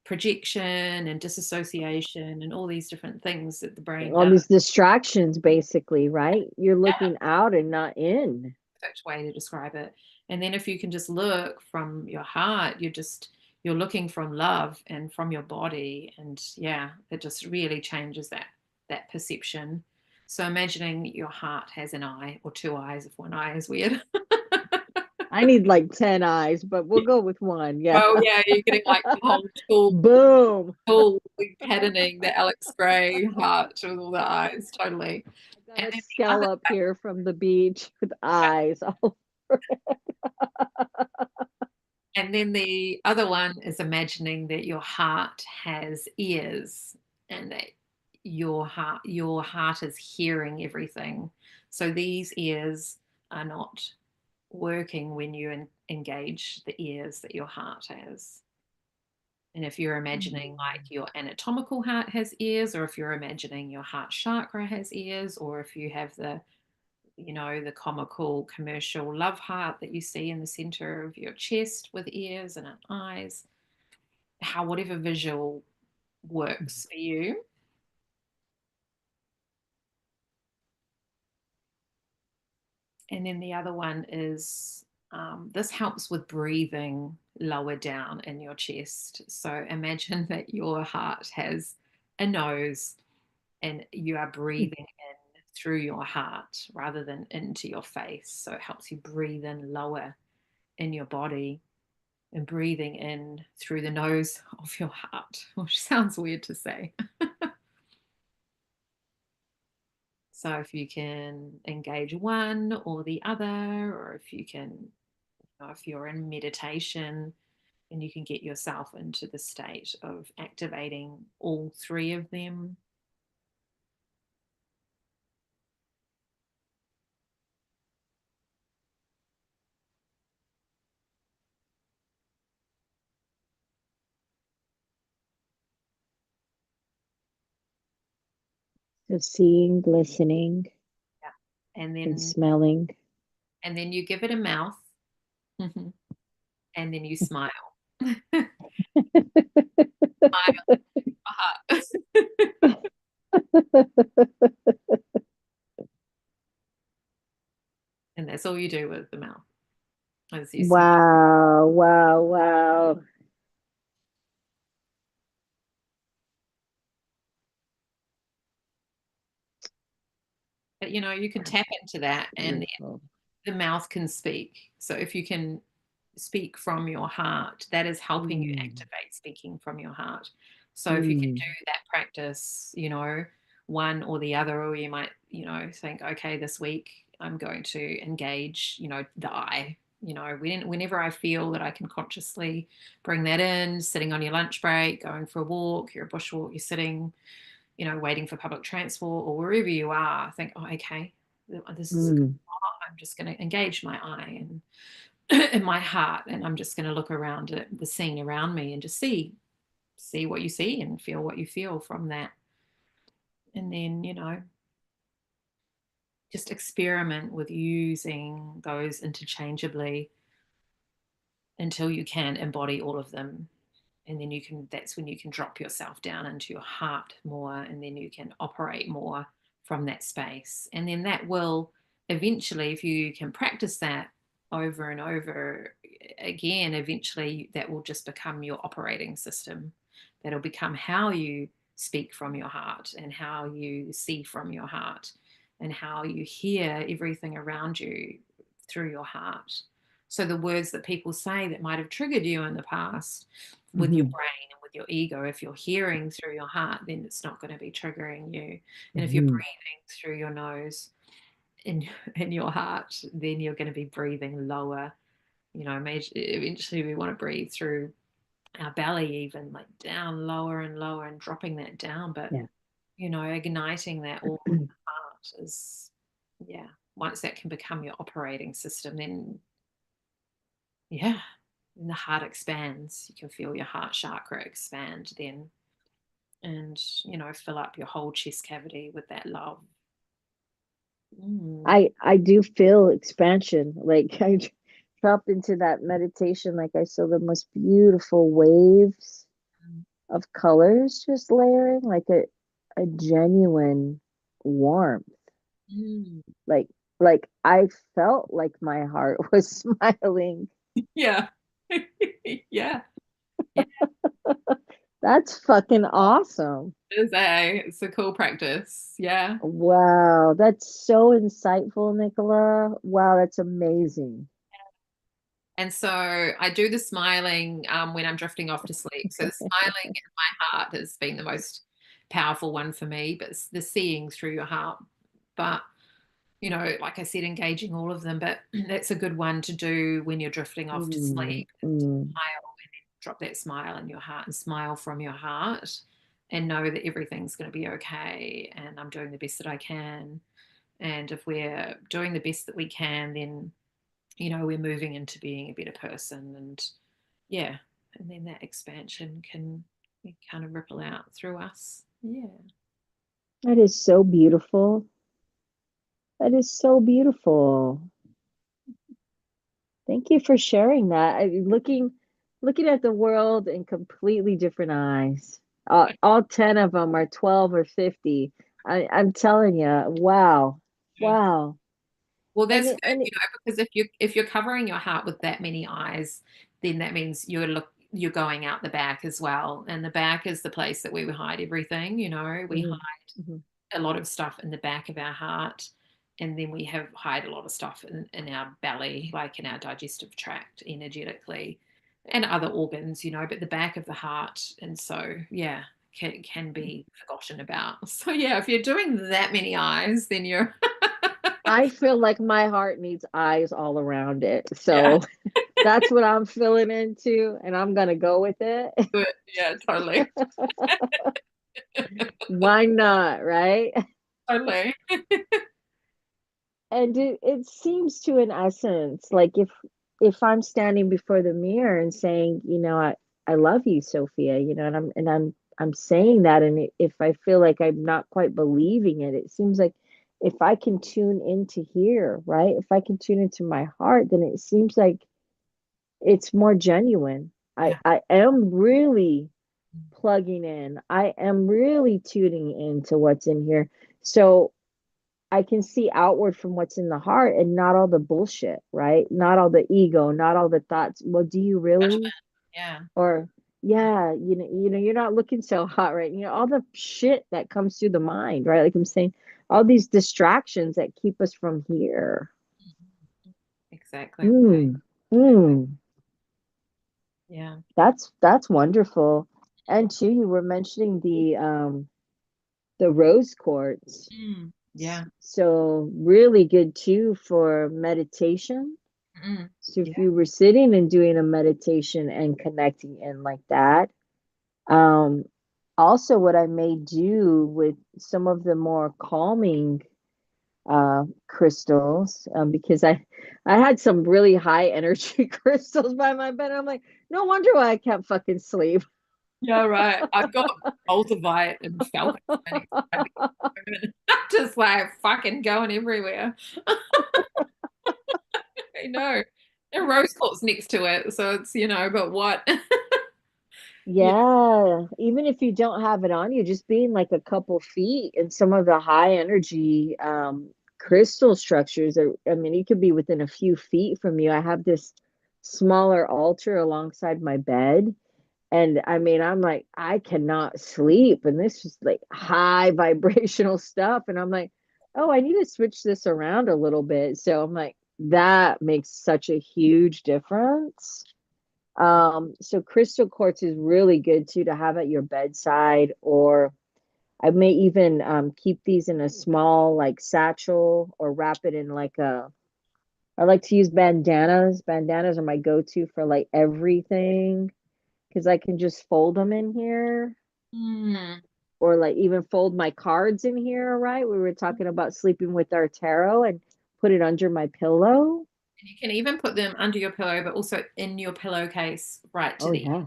projection and disassociation and all these different things that the brain All does. these distractions, basically, right? You're Yeah, looking out and not in. perfect way to describe it. And then if you can just look from your heart, you're looking from love and from your body. And yeah, it just really changes that perception. So imagining your heart has an eye or two eyes if one eye is weird. I need like 10 eyes, but we'll go with one. Yeah. Well, yeah, you're getting like the whole Boom. full patterning the Alex Gray heart with all the eyes, totally. I got And a then the other skeleton here from the beach with eyes. Oh, And then the other one is imagining that your heart has ears and that your heart is hearing everything. So these ears are not working when you engage the ears that your heart has. And if you're imagining like your anatomical heart has ears, or if you're imagining your heart chakra has ears, or if you have the comical commercial love heart that you see in the center of your chest with ears and eyes, whatever visual works for you. And then the other one is this helps with breathing lower down in your chest. So imagine that your heart has a nose and you are breathing in through your heart rather than into your face. So it helps you breathe in lower in your body and breathing in through the nose of your heart, which sounds weird to say. So if you can engage one or the other, or if you can, if you're in meditation and you can get yourself into the state of activating all three of them. so seeing, listening, Yeah. And and then smelling. and then you give it a mouth. And then you smile. Smile a heart. And that's all you do with the mouth. As you smile. Wow, wow, wow. But you can That's tap into that and beautiful. the mouth can speak. So if you can speak from your heart, that is helping you Mm, activate speaking from your heart. So if you can mm. do that practice, one or the other, or you might, think, okay, this week I'm going to engage, the I. Whenever I feel that I can consciously bring that in, sitting on your lunch break, going for a walk, you're a bushwalk, you're sitting, waiting for public transport or wherever you are, think, oh, okay, this is a good Mm, spot. I'm just going to engage my eye and in my heart, and I'm just going to look around at the scene around me and just see what you see and feel what you feel from that. And then, just experiment with using those interchangeably until you can embody all of them. And then that's when you can drop yourself down into your heart more, and then you can operate more from that space. And then that will eventually, if you can practice that over and over again, eventually that will just become your operating system. That'll become how you speak from your heart, and how you see from your heart, and how you hear everything around you through your heart. So the words that people say that might have triggered you in the past with your mhm, brain and with your ego, if you're hearing through your heart, then it's not going to be triggering you. And if you're mhm. breathing through your nose in in your heart, then you're going to be breathing lower. Eventually we want to breathe through our belly, even like down lower and lower, and dropping that down. But Yeah. igniting that all in the heart is, yeah. Once that can become your operating system, then yeah, and the heart expands. You can feel your heart chakra expand then, and fill up your whole chest cavity with that love. Mm. I do feel expansion. Like I dropped into that meditation, like I saw the most beautiful waves of colors just layering, like a genuine warmth. Mm. Like like I felt like my heart was smiling. Yeah. Yeah. Yeah. That's fucking awesome. It's a cool practice. Yeah. Wow, that's so insightful, Nicola. Wow, that's amazing. And so I do the smiling when I'm drifting off to sleep. So the smiling in my heart has been the most powerful one for me, but it's the seeing through your heart. But like I said, engaging all of them, but that's a good one to do when you're drifting off to Mm, sleep. mm. Smile, and then drop that smile in your heart and smile from your heart, and know that everything's going to be okay. And I'm doing the best that I can. And if we're doing the best that we can, then, we're moving into being a better person. And yeah, and then that expansion can kind of ripple out through us. Yeah. That is so beautiful. That is so beautiful. Thank you for sharing that. Looking at the world in completely different eyes. All 10 of them are 12 or 50. I'm telling you, wow. Wow. Well, And that's it, good, and it, because if you're covering your heart with that many eyes, then that means you're going out the back as well. And the back is the place that we hide everything. We mhm, hide mhm, a lot of stuff in the back of our heart, and then we hide a lot of stuff in our belly, like in our digestive tract, energetically, and other organs. But the back of the heart, and so yeah, can be forgotten about. So yeah, if you're doing that many eyes, then you're I feel like my heart needs eyes all around it. yeah. So that's what I'm feeling into, and I'm gonna go with it. Good. Yeah, totally. Why not, right? Totally. And it seems to an essence like if I'm standing before the mirror and saying, I love you, Sophia, and I'm saying that, and if I feel like I'm not quite believing it, it seems like if I can tune into here, right? If I can tune into my heart, then it seems like it's more genuine. I Yeah. I am really plugging in. I am really tuning into what's in here. So I can see outward from what's in the heart and not all the bullshit, right? Not all the ego, not all the thoughts. Well, do you really? Judgment. Yeah. Or yeah, you're not looking so hot, right? All the shit that comes through the mind, right? Like I'm saying, all these distractions that keep us from here. Exactly. Mm, mm, Yeah. that's wonderful. And too, you were mentioning the rose quartz. Yeah. So really good too for meditation. So if Yeah. you were sitting and doing a meditation and connecting in like that, um, also what I may do with some of the more calming crystals, because I had some really high energy crystals by my bed. I'm like, no wonder why I can't fucking sleep. Yeah, right. I've got Multivite and Falcon. I'm just like fucking going everywhere. I know. And rose quartz next to it, so it's, but what? Yeah. Yeah, even if you don't have it on you, just being like a couple feet and some of the high energy crystal structures are, I mean, it could be within a few feet from you. I have this smaller altar alongside my bed. And I mean, I'm like, I cannot sleep. And this is like high vibrational stuff. And I'm like, oh, I need to switch this around a little bit. So I'm like, that makes such a huge difference. So crystal quartz is really good too to have at your bedside, or I may even keep these in a small like satchel or wrap it in like a, I like to use bandanas. Bandanas are my go-to for like everything because I can just fold them in here Mm. or like even fold my cards in here, right? We were talking about sleeping with our tarot and put it under my pillow. And you can even put them under your pillow, but also in your pillowcase right to Oh the end. yeah.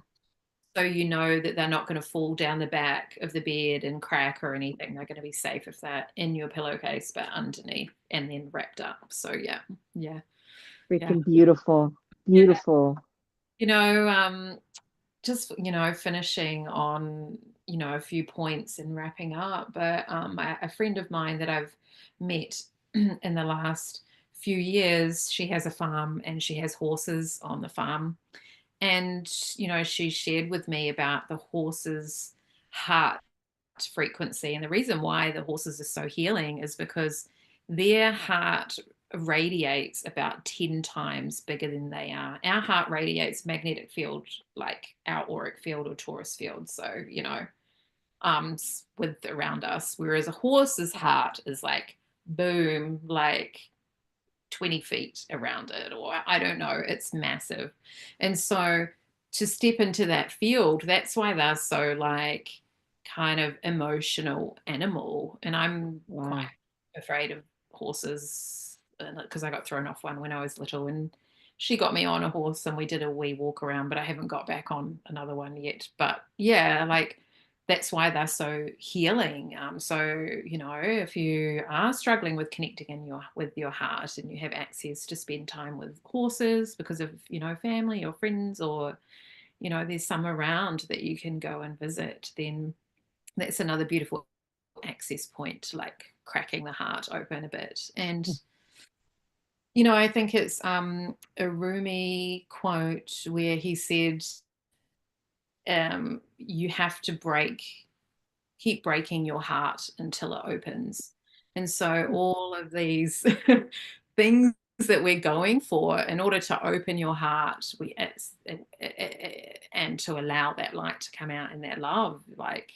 So you know that they're not going to fall down the back of the bed and crack or anything. They're going to be safe if they're in your pillowcase, but underneath and then wrapped up. So yeah, yeah, yeah, Freaking beautiful. yeah. Beautiful. You know, just finishing on a few points and wrapping up. But a friend of mine that I've met in the last few years, she has a farm and she has horses on the farm. And, she shared with me about the horses' heart frequency. And the reason why the horses are so healing is because their heart radiates about 10 times bigger than they are. Our heart radiates magnetic field like our auric field or torus field. So, with around us. Whereas a horse's heart is like boom, like 20 feet around it, or I don't know, it's massive. And so to step into that field, that's why they're so like kind of emotional animal. And I'm quite Wow. afraid of horses because I got thrown off one when I was little, and she got me on a horse and we did a wee walk around, but I haven't got back on another one yet. But yeah, like that's why they're so healing. So if you are struggling with connecting with your heart and you have access to spend time with horses because of family or friends, or there's some around that you can go and visit, then that's another beautiful access point, like cracking the heart open a bit. And I think it's a Rumi quote where he said, you have to keep breaking your heart until it opens. And so all of these things that we're going for in order to open your heart, and to allow that light to come out and that love, like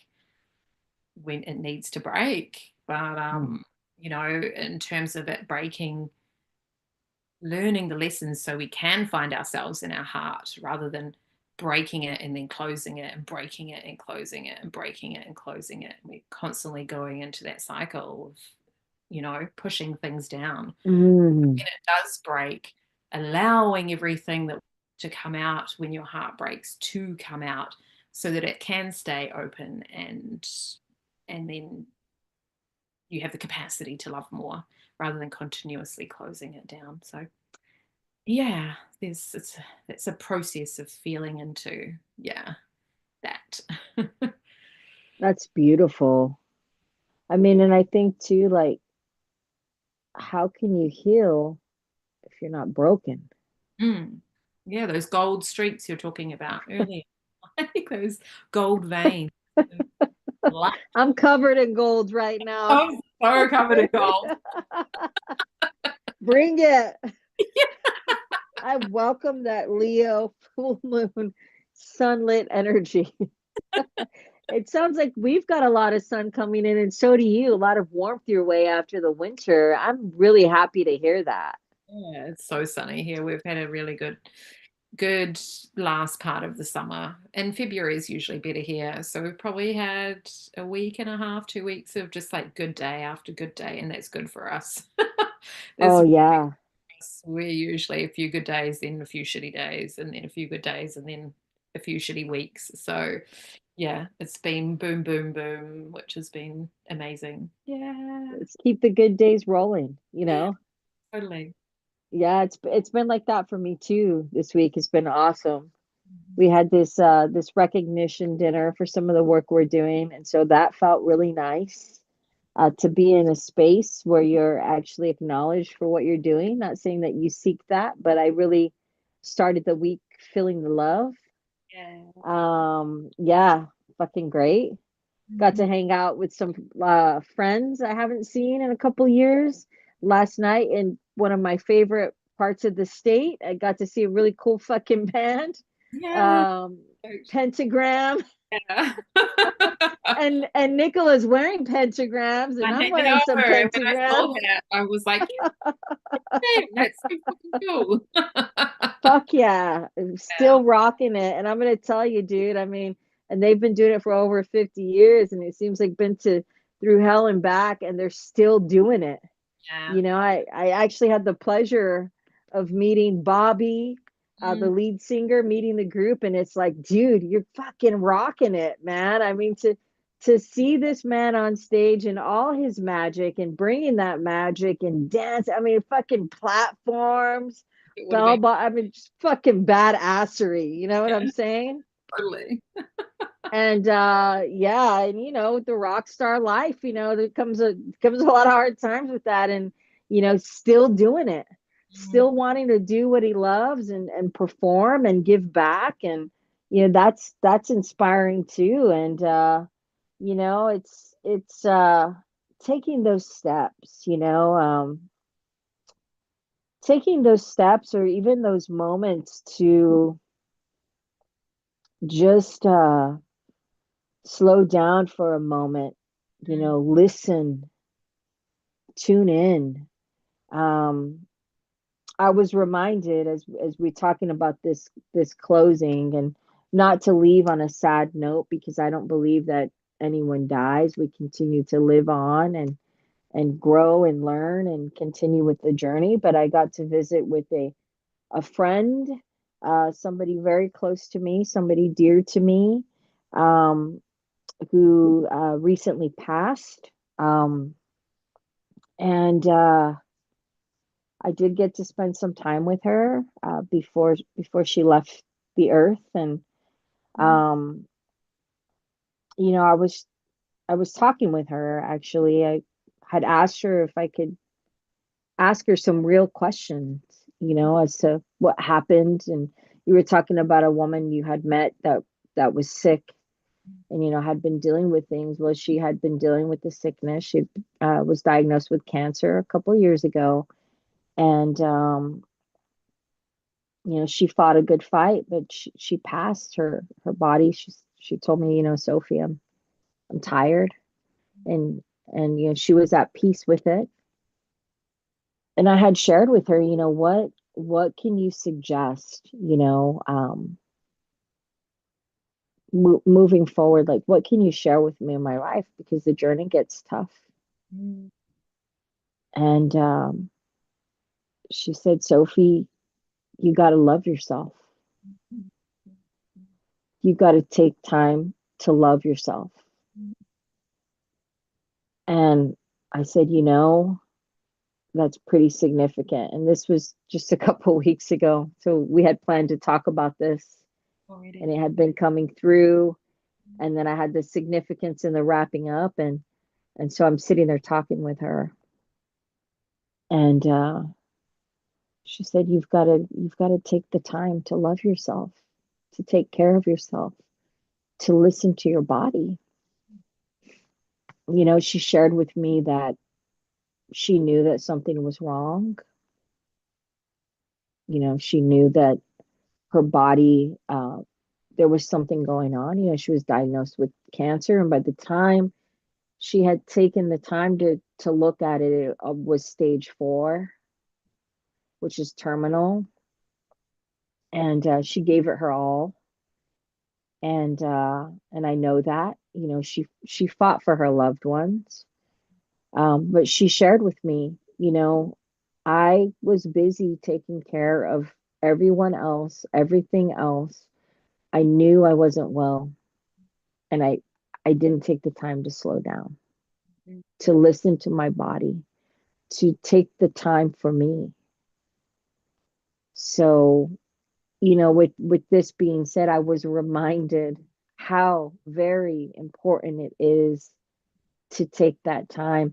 when it needs to break. But Mm. in terms of it breaking, learning the lessons so we can find ourselves in our heart rather than breaking it and then closing it and breaking it and closing it and breaking it and closing it. We're constantly going into that cycle of, pushing things down. Mm. When it does break, allowing everything that to come out when your heart breaks to come out so that it can stay open, and then you have the capacity to love more rather than continuously closing it down. So yeah, it's a process of feeling into, yeah, that. That's beautiful. I mean, and I think too, like, how can you heal if you're not broken? Mm. Yeah, those gold streaks you're talking about earlier, like those gold veins. I'm covered in gold right now. I'm so covered in gold. Bring it. I welcome that Leo full moon sunlit energy. It sounds like we've got a lot of sun coming in, and so do you. A lot of warmth your way after the winter. I'm really happy to hear that. Yeah, it's so sunny here. We've had a really good last part of the summer. And February is usually better here. So we've probably had a week and a half, 2 weeks of just like good day after good day, and that's good for us. Oh, There's yeah. we're usually a few good days, then a few shitty days, and then a few good days, and then a few shitty weeks. So yeah, it's been boom, boom, boom, which has been amazing. Yeah. Let's keep the good days rolling, you Yeah, know? totally. Yeah, it's been like that for me too this week. It's been awesome. We had this recognition dinner for some of the work we're doing, and so that felt really nice. To be in a space where you're actually acknowledged for what you're doing. Not saying that you seek that, but I really started the week feeling the love. Yeah. Yeah, fucking great. Got Mhm. to hang out with some friends I haven't seen in a couple years. Last night in one of my favorite parts of the state, I got to see a really cool fucking band. Yeah. Um, Pentagram, Yeah. and Nicola's wearing pentagrams, and I I'm know. wearing some When I saw pentagrams. that, I was like, yeah, that's so fucking cool. Fuck yeah. I'm Yeah. still rocking it. And I'm gonna tell you, dude, I mean, and they've been doing it for over 50 years, and it seems like been to through hell and back, and they're still doing it. Yeah. You know, I actually had the pleasure of meeting Bobby, the Mm, lead singer, meeting the group, and it's like, dude, you're fucking rocking it, man. I mean, to see this man on stage and all his magic and bringing that magic and dance, I mean, fucking platforms, it would have been bell, I mean, just fucking badassery. You know what I'm saying? totally. And yeah, and the rock star life, there comes a lot of hard times with that, and still doing it, Mm, still wanting to do what he loves and perform and give back, and that's inspiring too. And it's taking those steps, taking those steps or even those moments to just slow down for a moment, mm, listen, tune in. Um, I was reminded as we're talking about this closing, and not to leave on a sad note, because I don't believe that anyone dies. We continue to live on and grow and learn and continue with the journey. But I got to visit with a friend, somebody very close to me, somebody dear to me, um, who recently passed. Um, and I did get to spend some time with her before she left the earth. And mm, um, I was talking with her actually. I had asked her if I could ask her some real questions, as to what happened. And you were talking about a woman you had met that was sick and had been dealing with things. Well, she had been dealing with the sickness. She was diagnosed with cancer a couple years ago, and she fought a good fight, but she passed. Her body. She told me, Sophie, I'm tired, and she was at peace with it. And I had shared with her, what can you suggest, moving forward, like what can you share with me in my life, because the journey gets tough. mm, And she said, Sophie, you got to love yourself. mm, You got to take time to love yourself. mm. And I said, that's pretty significant. And this was just a couple weeks ago. So we had planned to talk about this, and Already. it had been coming through. And then I had the significance in the wrapping up. And so I'm sitting there talking with her. And she said, you've got to take the time to love yourself, to take care of yourself, to listen to your body. She shared with me that she knew that something was wrong. She knew that her body there was something going on. You know, she was diagnosed with cancer, and by the time she had taken the time to look at it, it was stage 4, which is terminal, and she gave it her all. And I know that, you know, she fought for her loved ones. But she shared with me, you know, I was busy taking care of everyone else, everything else. I knew I wasn't well, and I didn't take the time to slow down, to listen to my body, to take the time for me. So, you know, with this being said, I was reminded how very important it is to take that time.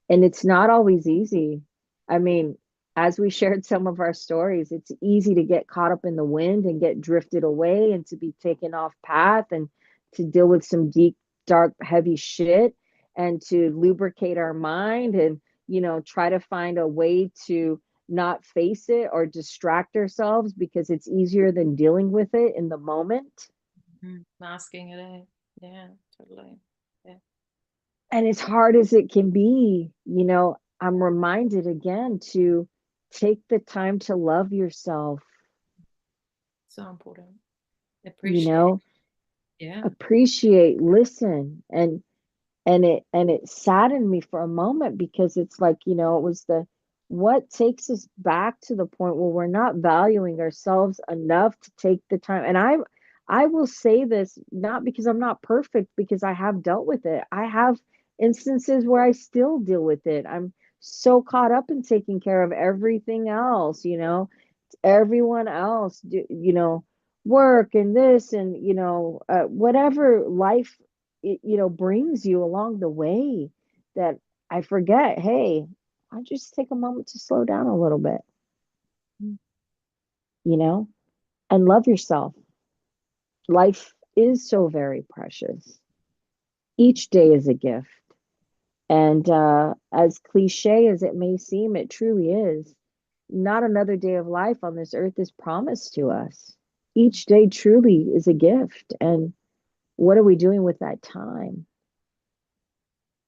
And it's not always easy. I mean, as we shared some of our stories, it's easy to get caught up in the wind and get drifted away and to be taken off path and to deal with some deep, dark, heavy shit and to lubricate our mind and, you know, try to find a way to not face it or distract ourselves because it's easier than dealing with it in the moment. Masking it out. Yeah, totally. Yeah. And as hard as it can be, you know, I'm reminded again to take the time to love yourself, So important. you Appreciate. know, Yeah. appreciate, listen. And it saddened me for a moment because it's like, you know, it was the what takes us back to the point where we're not valuing ourselves enough to take the time. And I will say this not because I'm not perfect, because I have dealt with it. I have instances where I still deal with it. I'm so caught up in taking care of everything else, you know, everyone else, you know, work and this and, you know, whatever life, you know, brings you along the way, that I forget, hey, I just take a moment to slow down a little bit, Mm. you know, and love yourself. Life is so very precious. Each day is a gift. And as cliche as it may seem, it truly is. Not another day of life on this earth is promised to us. Each day truly is a gift. And what are we doing with that time?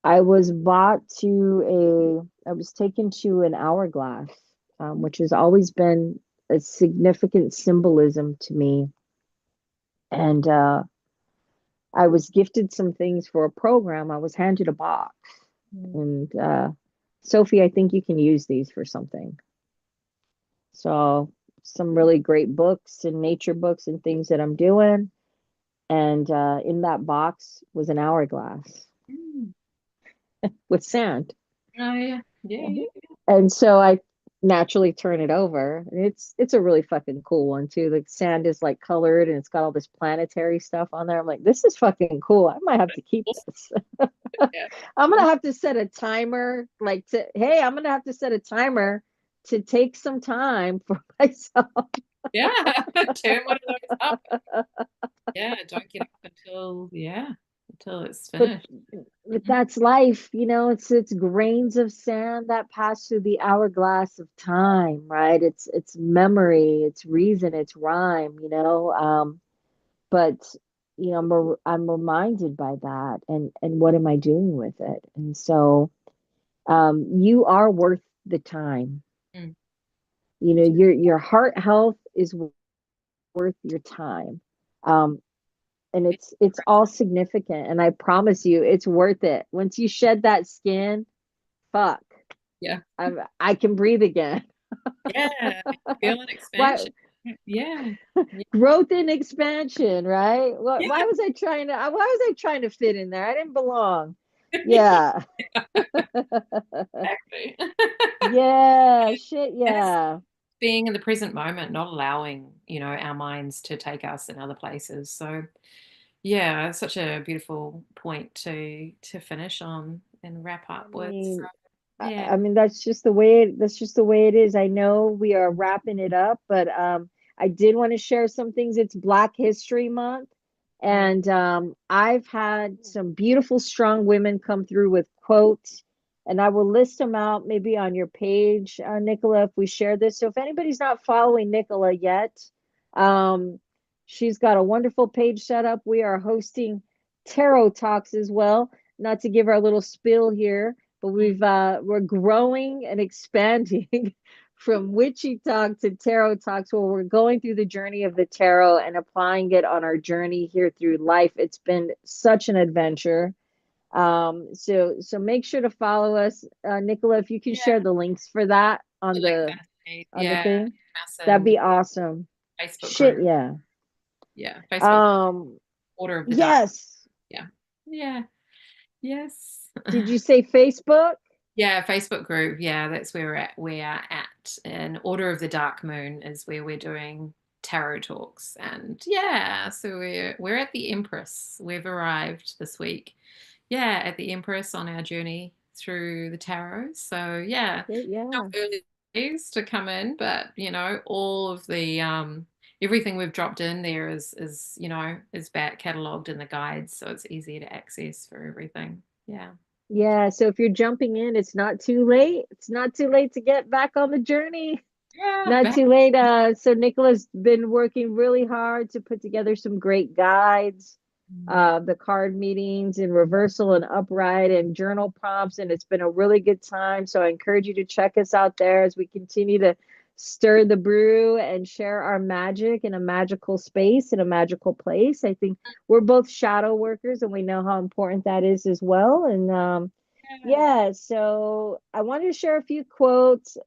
I was taken to an hourglass, which has always been a significant symbolism to me. And I was gifted some things for a program. I was handed a box. Mm. And Sophie, I think you can use these for something. So, some really great books and nature books and things that I'm doing. And in that box was an hourglass Mm. with sand. Oh yeah. Yeah, yeah, And so I naturally turn it over. And it's a really fucking cool one too. The sand is like colored and it's got all this planetary stuff on there. I'm like, this is fucking cool. I might have to keep yeah. this. Yeah. I'm gonna have to set a timer, like to hey, I'm gonna have to set a timer to take some time for myself. Yeah. Turn one of those up. Yeah, don't get up until it's But finished. but Mhm. that's life, you know, it's grains of sand that pass through the hourglass of time, right? It's memory, it's reason, it's rhyme, you know. But you know, I'm reminded by that, and what am I doing with it? And so you are worth the time. Mm. You know, your heart health is worth your time. Um, and it's all significant, and I promise you it's worth it. Once you shed that skin, fuck, Yeah. I can breathe again. Yeah. Feel an Why expansion. Yeah. Yeah. growth and expansion, right? Yeah. Why was I trying to fit in there? I didn't belong. Yeah. Exactly. Yeah, shit, And it's yeah. being in the present moment, not allowing, our minds to take us in other places. So yeah, it's such a beautiful point to finish on and wrap I up with. So mean, yeah. I mean that's just the way it is. I know we are wrapping it up, but I did want to share some things. It's Black History Month, Oh, and I've had some beautiful, strong women come through with quotes, and I will list them out maybe on your page, Nicola, if we share this. So if anybody's not following Nicola yet, um, She's got a wonderful page set up. We are hosting tarot talks as well. Not to give our little spiel here, but we're growing and expanding from witchy talk to tarot talks, where we're going through the journey of the tarot and applying it on our journey here through life. It's been such an adventure. So make sure to follow us, Nicola. If you can share Yeah. the links for that The links I need. on the Yeah. thing, Mass that'd and be awesome. Facebook Shit, group. yeah. Yeah. Facebook Um, Order of the Dark. yes. Yeah. Yeah. Yes. Did you say Facebook? Yeah, Facebook group. Yeah, that's where we are at. And Order of the Dark Moon is where we're doing tarot talks. And yeah, so we're at the Empress. We've arrived this week. Yeah, at the Empress on our journey through the tarot. So yeah, Shit, still yeah. early days to come in, but all of the everything we've dropped in there is back cataloged in the guides, so it's easier to access for everything. Yeah. Yeah, so if you're jumping in, it's not too late. It's not too late to get back on the journey. Yeah, Not back. too late. So Nicola's been working really hard to put together some great guides, the card meetings and reversal and upright and journal prompts, and it's been a really good time. So I encourage you to check us out there as we continue to stir the brew and share our magic in a magical space, in a magical place. I think we're both shadow workers, and we know how important that is as well. And Yeah. yeah, so I wanted to share a few quotes.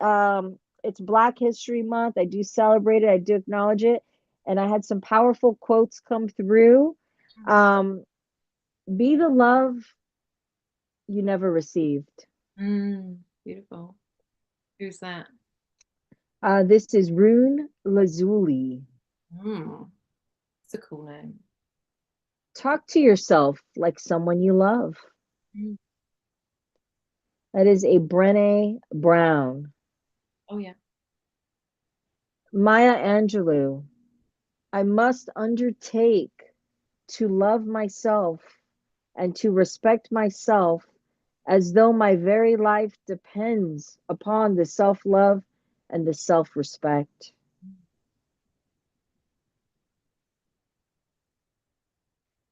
It's Black History Month. I do celebrate it, I do acknowledge it. And I had some powerful quotes come through. Um, be the love you never received. Beautiful. Who's that? This is Rune Lazuli. Mm, it's a cool name. Talk to yourself like someone you love. Mm. That is a Brené Brown. Oh yeah. Maya Angelou. I must undertake to love myself and to respect myself as though my very life depends upon the self love and the self respect.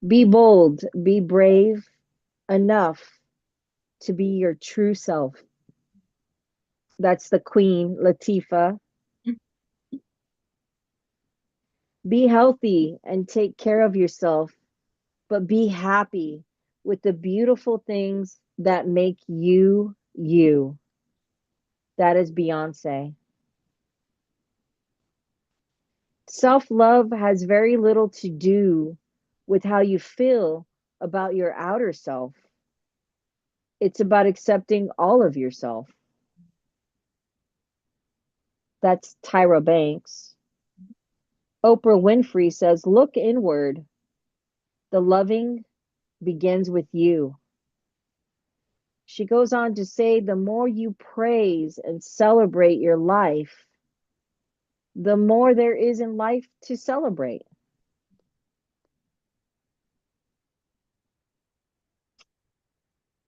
Be bold, be brave enough to be your true self. That's the Queen Latifah. Be healthy and take care of yourself, but be happy with the beautiful things that make you you. That is Beyonce. Self love has very little to do with how you feel about your outer self. It's about accepting all of yourself. That's Tyra Banks. Oprah Winfrey says, look inward. The loving begins with you. She goes on to say, the more you praise and celebrate your life, the more there is in life to celebrate.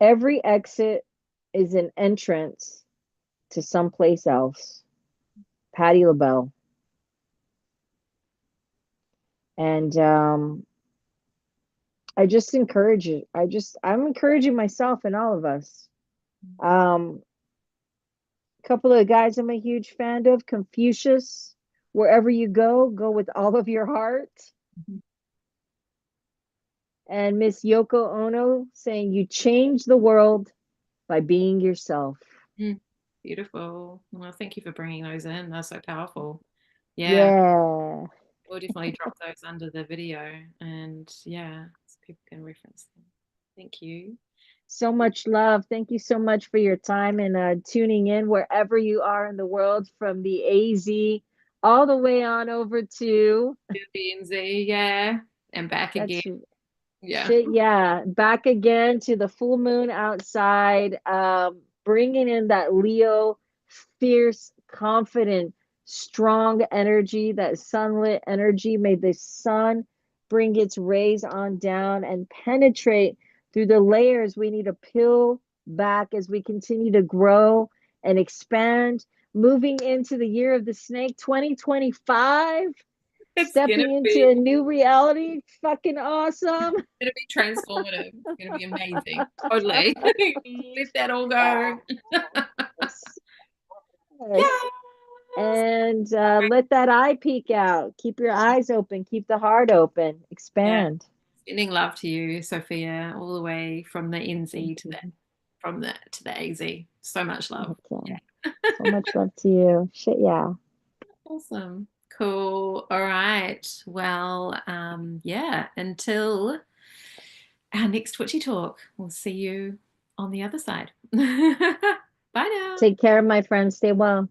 Every exit is an entrance to someplace else. Patti LaBelle. And I just encourage you. I'm encouraging myself and all of us. A couple of guys I'm a huge fan of, Confucius. Wherever you go, go with all of your heart. And Miss Yoko Ono saying, you change the world by being yourself. Mm, beautiful. Well, thank you for bringing those in. They're so powerful. Yeah, Yeah. we'll definitely drop those under the video, and yeah, so people can reference them. Thank you. So much love. Thank you so much for your time and tuning in wherever you are in the world, from the AZ all the way on over to BNZ, yeah, and back again. that's Yeah. shit. Yeah. Back again to the full moon outside, bringing in that Leo, fierce, confident, strong energy, that sunlit energy. May the sun bring its rays on down and penetrate through the layers we need to peel back as we continue to grow and expand. Moving into the year of the snake 2025. It's stepping into a new reality. Fucking awesome. gonna be transformative. It's gonna be amazing. Totally. Let that all go. Yes. Yes. Yeah. And let that eye peek out. Keep your eyes open. Keep the heart open. Yeah. Expand. Sending love to you, Sophia, all the way from the NZ Thank to the you. AZ. So much love. Okay. Yeah. So much love to you. Shit, yeah. Awesome. Cool. All right. Well, yeah, until our next Witchy Talk, we'll see you on the other side. Bye now. Take care, my friends. Stay well.